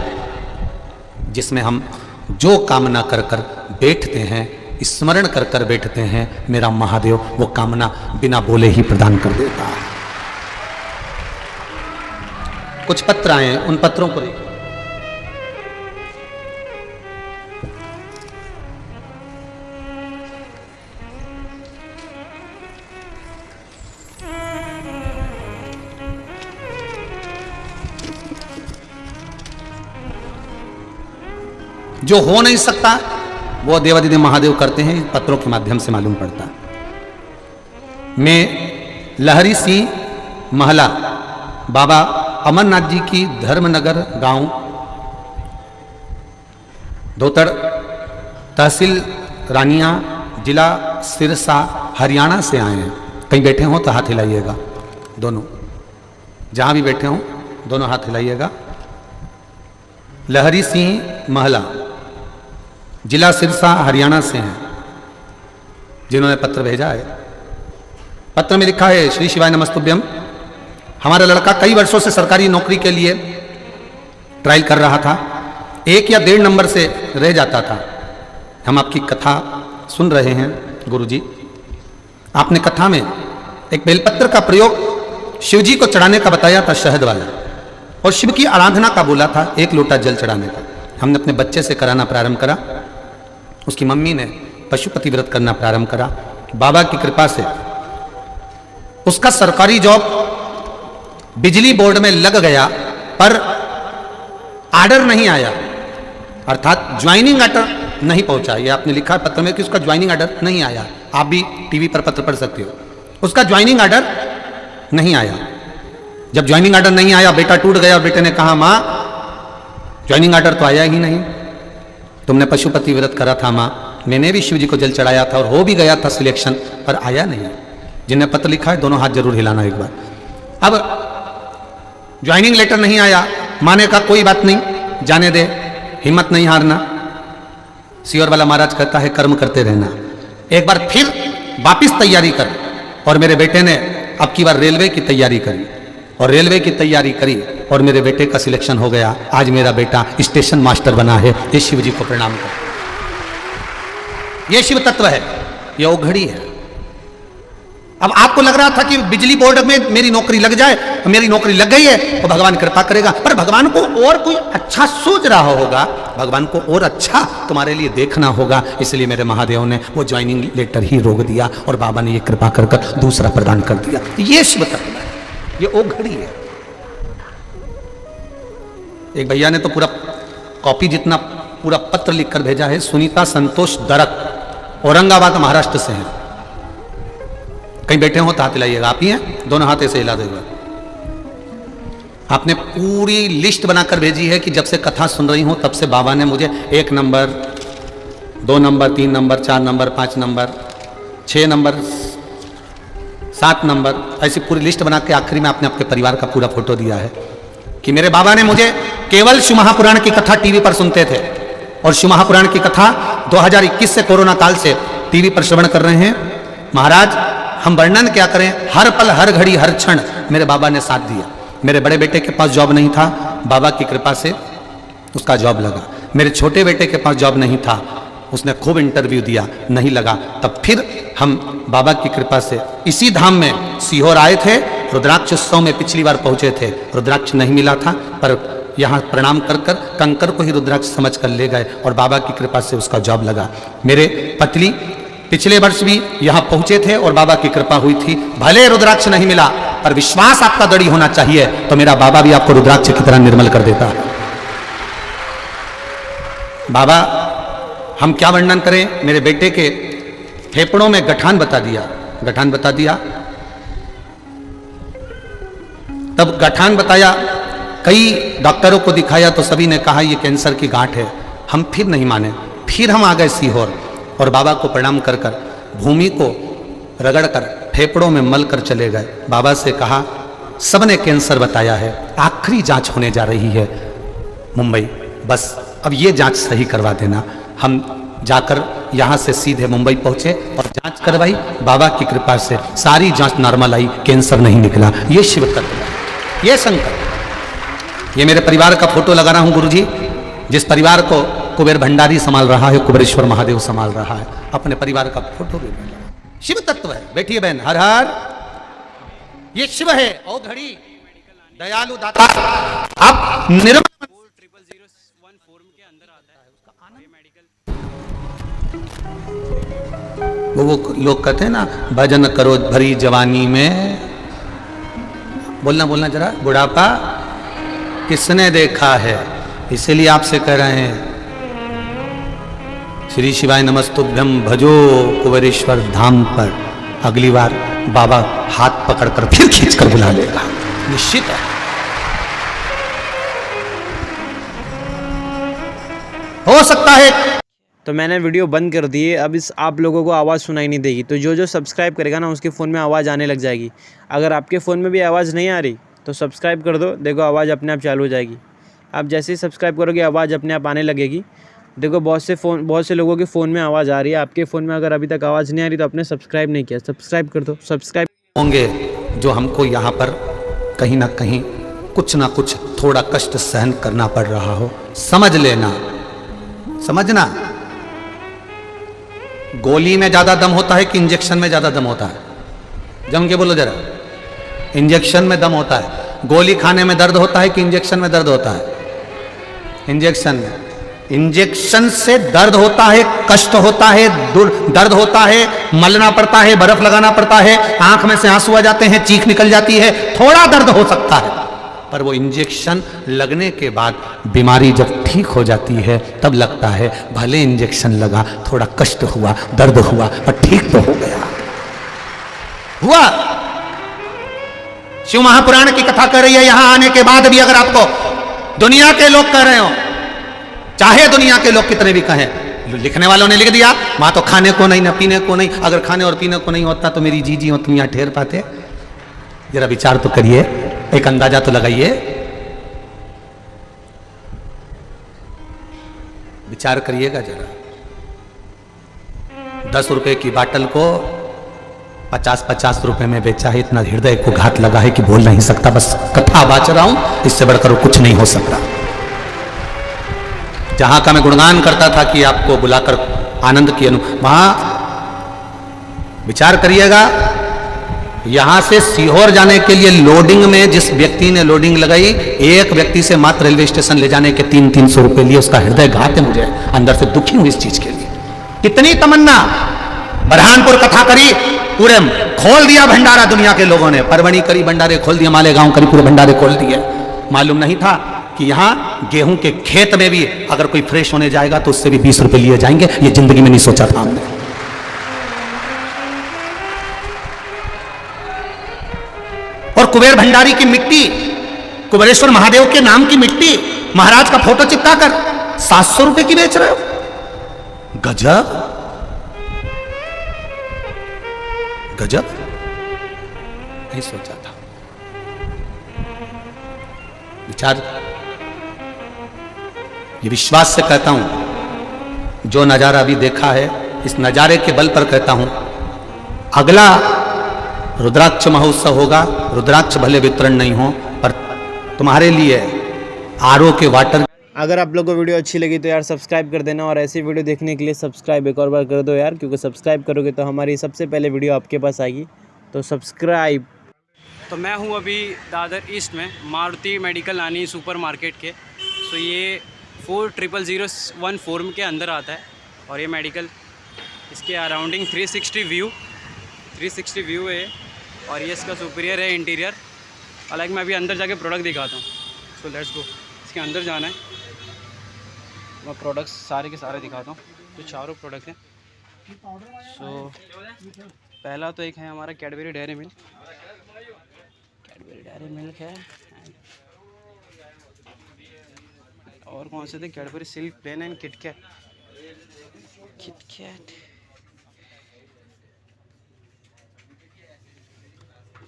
जिसमें हम जो कामना कर कर बैठते हैं, स्मरण कर कर बैठते हैं, मेरा महादेव वो कामना बिना बोले ही प्रदान कर देता है। कुछ पत्र आए हैं, उन पत्रों को देखो। जो हो नहीं सकता वो देवादिदेव महादेव करते हैं, पत्रों के माध्यम से मालूम पड़ता है। मैं लहरी सिंह महला बाबा अमरनाथ जी की धर्मनगर गांव धोतड़ तहसील रानिया जिला सिरसा हरियाणा से आए हैं। कहीं बैठे हो तो हाथ हिलाइएगा, दोनों जहां भी बैठे हो दोनों हाथ हिलाइएगा। लहरी सिंह महला जिला सिरसा हरियाणा से हैं जिन्होंने पत्र भेजा है। पत्र में लिखा है, श्री शिवाय नमस्तुभ्यम। हमारा लड़का कई वर्षों से सरकारी नौकरी के लिए ट्रायल कर रहा था, 1 या 1.5 नंबर से रह जाता था। हम आपकी कथा सुन रहे हैं गुरुजी, आपने कथा में एक बेलपत्र का प्रयोग शिव जी को चढ़ाने का बताया था, शहद वाला, और शिव की आराधना का बोला था, 1 लोटा जल चढ़ाने का। हमने अपने बच्चे से कराना प्रारंभ करा, उसकी मम्मी ने पशुपति व्रत करना प्रारंभ करा। बाबा की कृपा से उसका सरकारी जॉब बिजली बोर्ड में लग गया, पर आर्डर नहीं आया, अर्थात ज्वाइनिंग आर्डर नहीं पहुंचा। ये आपने लिखा है पत्र में कि उसका ज्वाइनिंग आर्डर नहीं आया। आप भी टीवी पर पत्र पढ़ सकते हो, उसका ज्वाइनिंग आर्डर नहीं आया। जब ज्वाइनिंग ऑर्डर नहीं आया, बेटा टूट गया और बेटे ने कहा माँ ज्वाइनिंग ऑर्डर तो आया ही नहीं, तुमने पशुपति व्रत करा था माँ, मैंने भी शिव जी को जल चढ़ाया था और हो भी गया था सिलेक्शन, पर आया नहीं। जिन्हें पत्र लिखा है दोनों हाथ जरूर हिलाना एक बार। अब ज्वाइनिंग लेटर नहीं आया, माँ ने कहा कोई बात नहीं, जाने दे, हिम्मत नहीं हारना। सीहोर वाला महाराज कहता है कर्म करते रहना, एक बार फिर वापिस तैयारी कर। और मेरे बेटे ने अब की बार रेलवे की तैयारी करी और रेलवे की तैयारी करी और मेरे बेटे का सिलेक्शन हो गया। आज मेरा बेटा स्टेशन मास्टर बना है। ये शिव जी को प्रणाम कर, ये शिव तत्व है, ये ओघड़ी है। अब आपको लग रहा था कि बिजली बोर्ड में मेरी नौकरी लग जाए, मेरी नौकरी लग गई है तो भगवान कृपा करेगा, पर भगवान को और कोई अच्छा सोच रहा होगा, भगवान को और अच्छा तुम्हारे लिए देखना होगा, इसलिए मेरे महादेव ने वो ज्वाइनिंग लेटर ही रोक दिया और बाबा ने ये कृपा कर दूसरा प्रदान कर दिया। ये शिव तत्व है, ये ओघड़ी है। एक भैया ने तो पूरा कॉपी जितना पूरा पत्र लिखकर भेजा है। सुनीता संतोष दरक, औरंगाबाद महाराष्ट्र से हैं। कहीं बैठे हो तो हाथ हिलाइएगा, आप ही हैं, दोनों हाथ ऐसे हिला देगा। आपने पूरी लिस्ट बनाकर भेजी है कि जब से कथा सुन रही हूं तब से बाबा ने मुझे 1 number, 2 number, 3 number, 4 number, 5 number, 6 number, 7 number, ऐसी पूरी लिस्ट बना के आखिरी में आपने आपके परिवार का पूरा फोटो दिया है कि मेरे बाबा ने मुझे केवल शिव महापुराण की कथा टीवी पर सुनते थे और शिव महापुराण की कथा 2021 से कोरोना काल से टीवी पर श्रवण कर रहे हैं। महाराज हम वर्णन क्या करें, हर पल हर घड़ी हर क्षण मेरे बाबा ने साथ दिया। मेरे बड़े बेटे के पास जॉब नहीं था, बाबा की कृपा से उसका जॉब लगा। मेरे छोटे बेटे के पास जॉब नहीं था, उसने खूब इंटरव्यू दिया, नहीं लगा। तब फिर हम बाबा की कृपा से इसी धाम में सीहोर आए थे, रुद्राक्ष उत्सव में पिछली बार पहुंचे थे, रुद्राक्ष नहीं मिला था, पर यहाँ प्रणाम कर कर कंकर को ही रुद्राक्ष समझ कर ले गए और बाबा की कृपा से उसका जॉब लगा। मेरे पत्नी पिछले वर्ष भी यहाँ पहुंचे थे और बाबा की कृपा हुई थी। भले रुद्राक्ष नहीं मिला पर विश्वास आपका दृढ़ होना चाहिए, तो मेरा बाबा भी आपको रुद्राक्ष की तरह निर्मल कर देता है। बाबा हम क्या वर्णन करें, मेरे बेटे के फेफड़ों में गठान बता दिया, गठान बता दिया। तब गठान बताया, कई डॉक्टरों को दिखाया तो सभी ने कहा ये कैंसर की गांठ है। हम फिर नहीं माने, फिर हम आ गए सीहोर और बाबा को प्रणाम कर कर भूमि को रगड़ कर फेफड़ों में मल कर चले गए। बाबा से कहा सबने कैंसर बताया है, आखिरी जांच होने जा रही है मुंबई, बस अब ये जांच सही करवा देना। हम जाकर यहाँ से सीधे मुंबई पहुंचे और जांच करवाई। बाबा की कृपा से सारी जांच नॉर्मल आई, कैंसर नहीं निकला। ये शिव तत्व, ये संकल्प। ये मेरे परिवार का फोटो लगा रहा हूं गुरुजी, जिस परिवार को कुबेर भंडारी संभाल रहा है, कुबेरेश्वर महादेव संभाल रहा है, अपने परिवार का फोटो भी शिव तत्व है। बैठिए बहन, हर हर। ये शिव है, ओ घड़ी दयालु दाता। आप निर्मल 40001 फॉर्म के अंदर आता है उसका आनंद मेडिकल। वो लोग कहते हैं ना, भजन करो भरी जवानी में, बोलना बोलना जरा, बुढ़ापा किसने देखा है, इसलिए आपसे कह रहे हैं श्री शिवाय नमस्तुभ्यम भजो कुबेरेश्वर धाम पर। अगली बार बाबा हाथ पकड़कर फिर खींचकर बुला लेगा, निश्चित है। हो सकता है तो मैंने वीडियो बंद कर दी है, अब इस आप लोगों को आवाज़ सुनाई नहीं देगी, तो जो जो सब्सक्राइब करेगा ना उसके फ़ोन में आवाज़ आने लग जाएगी। अगर आपके फ़ोन में भी आवाज़ नहीं आ रही तो सब्सक्राइब कर दो, देखो आवाज़ अपने आप चालू हो जाएगी। आप जैसे ही सब्सक्राइब करोगे आवाज़ अपने आप आने लगेगी। देखो बहुत से लोगों के फ़ोन में आवाज़ आ रही है, आपके फ़ोन में अगर अभी तक आवाज़ नहीं आ रही तो आपने सब्सक्राइब नहीं किया, सब्सक्राइब कर दो। सब्सक्राइब होंगे जो हमको यहाँ पर कहीं ना कहीं कुछ ना कुछ थोड़ा कष्ट सहन करना पड़ रहा हो, समझ लेना, समझना। गोली में ज्यादा दम होता है कि इंजेक्शन में ज्यादा दम होता है? जम के बोलो जरा। इंजेक्शन में दम होता है। गोली खाने में दर्द होता है कि इंजेक्शन में दर्द होता है? इंजेक्शन में। इंजेक्शन से दर्द होता है, कष्ट होता है, दर्द होता है, मलना पड़ता है, बर्फ लगाना पड़ता है, आंख में से आंसू आ जाते हैं, चीख निकल जाती है, थोड़ा दर्द हो सकता है। पर वो इंजेक्शन लगने के बाद बीमारी जब ठीक हो जाती है तब लगता है भले इंजेक्शन लगा, थोड़ा कष्ट हुआ, दर्द हुआ, पर ठीक तो हो गया। हुआ। शिव महापुराण की कथा कर रही है। यहां आने के बाद भी अगर आपको दुनिया के लोग कह रहे हो, चाहे दुनिया के लोग कितने भी कहें, लिखने वालों ने लिख दिया वहां तो खाने को नहीं, ना पीने को नहीं। अगर खाने और पीने को नहीं होता तो मेरी जी हो तुम यहां ठहर पाते? जरा विचार तो करिए, एक अंदाजा तो लगाइए, विचार करिएगा जरा। 10 रुपए की बाटल को 50-50 रुपए में बेचा है। इतना हृदय को घात लगा है कि बोल नहीं सकता, बस कथा बाच रहा हूं, इससे बढ़कर कुछ नहीं हो सकता। जहां का मैं गुणगान करता था कि आपको बुलाकर आनंद की वहां विचार करिएगा, यहां से सीहोर जाने के लिए लोडिंग में जिस व्यक्ति ने लोडिंग लगाई, एक व्यक्ति से मात्र रेलवे स्टेशन ले जाने के 300-300 रुपए लिए। उसका हृदय घात है, मुझे अंदर से दुखी हूं इस चीज के लिए। कितनी तमन्ना, बरहानपुर कथा करी, पूरे खोल दिया भंडारा दुनिया के लोगों ने। परवणी करी, भंडारे खोल दिए, मालेगांव करी, पूरे भंडारे खोल दिए। मालूम नहीं था कि यहां गेहूं के खेत में भी अगर कोई फ्रेश होने जाएगा तो उससे भी 20 रुपए लिए जाएंगे। ये जिंदगी में नहीं सोचा था हमने। और कुबेर भंडारी की मिट्टी, कुबेरेश्वर महादेव के नाम की मिट्टी, महाराज का फोटो चिपका कर 700 रुपए की बेच रहे हो। गजब गजब, नहीं सोचा था। विचार, ये विश्वास से कहता हूं, जो नजारा अभी देखा है, इस नजारे के बल पर कहता हूं, अगला रुद्राक्ष महोत्सव होगा, रुद्राक्ष भले वितरण नहीं हो, पर तुम्हारे लिए आरओ के वाटर। अगर आप लोगों को वीडियो अच्छी लगी तो यार सब्सक्राइब कर देना, और ऐसी वीडियो देखने के लिए सब्सक्राइब एक और बार कर दो यार, क्योंकि सब्सक्राइब करोगे तो हमारी सबसे पहले वीडियो आपके पास आएगी। तो सब्सक्राइब। तो मैं हूँ अभी दादर ईस्ट में मारुति मेडिकल नानी सुपर मार्केट के। तो ये 40001 के अंदर आता है, और ये मेडिकल, इसके अराउंडिंग 360 व्यू है, और ये इसका सुपीरियर है इंटीरियर। हालांकि मैं अभी अंदर जाके प्रोडक्ट दिखाता हूँ। सो लेट्स गो, इसके अंदर जाना है, मैं प्रोडक्ट्स सारे के सारे दिखाता हूँ। तो चारों प्रोडक्ट हैं। सो पहला तो एक है हमारा कैडबरी डेयरी मिल्क, है। और कौन से थे, Cadbury Silk plain and KitKat.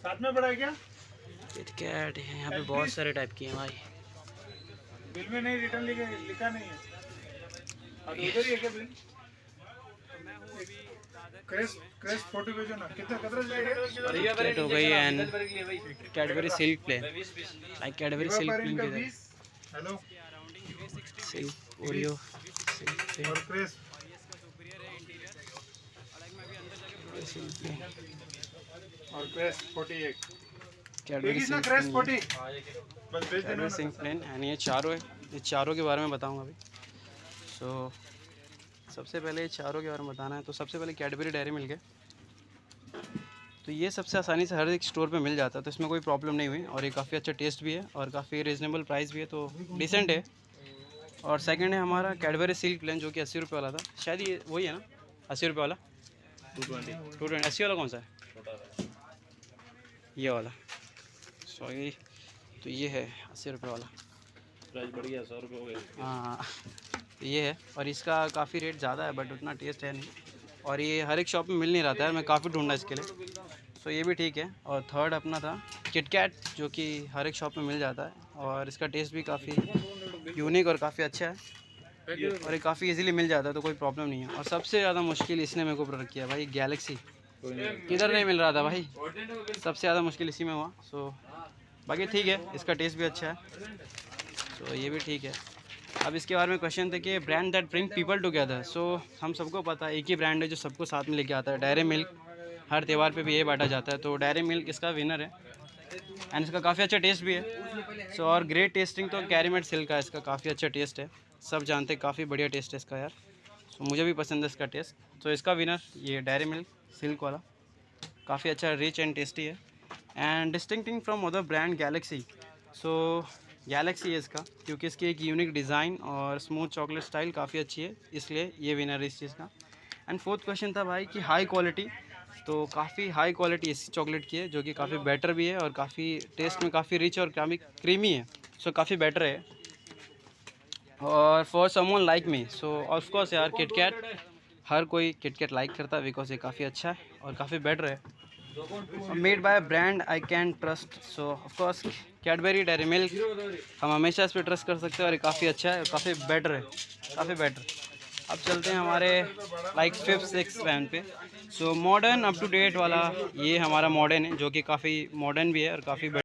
साथ में पड़ा है क्या? किटकैट है यहाँ पे, बहुत सारे टाइप की हैं भाई। बिल में नहीं रिटर्न लिखा नहीं है। अब इधर ही है क्या बिल? क्रेस्ट फोटो भेजो ना, कितना किटकैट हो गई and Cadbury Silk plain, like Cadbury Silk plain की तरह। हेलो, सिल्क ओरियो और क्रेस्ट और Crest 41 Cadbury Silk plain and ये चारों है। ये चारों के बारे में बताऊंगा अभी। सो सबसे पहले चारों के बारे में बताना है। तो सबसे पहले कैडबरी डेयरी मिल्क है। तो ये सबसे आसानी से हर एक स्टोर पे मिल जाता है, तो इसमें कोई प्रॉब्लम नहीं हुई, और ये काफ़ी अच्छा टेस्ट भी है और काफ़ी रीज़नेबल प्राइस भी है, तो डिसेंट है। और सेकंड है हमारा कैडबरी सिल्क प्लेन, जो कि 80 रुपये वाला था। शायद ये वही है ना, 80 रुपये वाला। 220 80 वाला कौन सा है? ये वाला, सॉरी। तो ये है 80 रुपये वाला, प्राइस बढ़ गया, 100 रुपये हो गए। हाँ, तो ये है। और इसका काफ़ी रेट ज़्यादा है, बट उतना टेस्ट है नहीं, और ये हर एक शॉप में मिल नहीं रहा था यार, मैं काफ़ी ढूंढा इसके लिए। तो ये भी ठीक है। और थर्ड अपना था किटकैट, जो कि हर एक शॉप में मिल जाता है, और इसका टेस्ट भी काफ़ी यूनिक और काफ़ी अच्छा है, और ये काफ़ी इजीली मिल जाता है, तो कोई प्रॉब्लम नहीं है। और सबसे ज़्यादा मुश्किल इसने मेरे को प्रोडक्ट किया भाई, गैलेक्सी। किधर नहीं मिल रहा था भाई, सबसे ज़्यादा मुश्किल इसी में हुआ। सो बाकी ठीक है, इसका टेस्ट भी अच्छा है, तो ये भी ठीक है। अब इसके बारे में क्वेश्चन थे कि brand that bring people together. So हम सबको पता है एक ही ब्रांड है जो सबको साथ में लेके आता है, डेयरी मिल्क। हर त्यौहार पे भी ये बांटा जाता है, तो डेयरी मिल्क इसका विनर है, एंड इसका काफ़ी अच्छा टेस्ट भी है। सो और ग्रेट टेस्टिंग तो कैरीमेट सिल्क का, इसका काफ़ी अच्छा टेस्ट है, सब जानते हैं, काफ़ी बढ़िया टेस्ट है इसका यार। सो मुझे भी पसंद है इसका टेस्ट। तो इसका विनर ये डेयरी मिल्क सिल्क वाला, काफ़ी अच्छा रिच एंड टेस्टी है। And distincting from other brand Galaxy. So Galaxy है इसका, क्योंकि इसकी एक यूनिक डिज़ाइन और स्मूथ चॉकलेट स्टाइल काफ़ी अच्छी है, इसलिए ये विनर है इस चीज़ का। एंड फोर्थ क्वेश्चन था भाई कि हाई क्वालिटी। तो काफ़ी हाई क्वालिटी इस चॉकलेट की है, जो कि काफ़ी बेटर भी है और काफ़ी टेस्ट में काफ़ी रिच और काफ़ी क्रीमी है। सो काफ़ी बेटर है। और for someone like me, so of course यार किटकैट, हर कोई किटकैट लाइक करता है बिकॉज ये काफ़ी अच्छा है और काफ़ी बेटर है। Made by brand I can trust, so of course Cadbury dairy milk हम हमेशा इस पर ट्रस्ट कर सकते हैं और ये काफ़ी अच्छा है और काफ़ी बेटर है, काफ़ी बेटर। अब चलते हैं हमारे लाइक 5th 6th वैन पे। So modern up to date वाला ये हमारा मॉडर्न है, जो कि काफ़ी मॉडर्न भी है और काफ़ी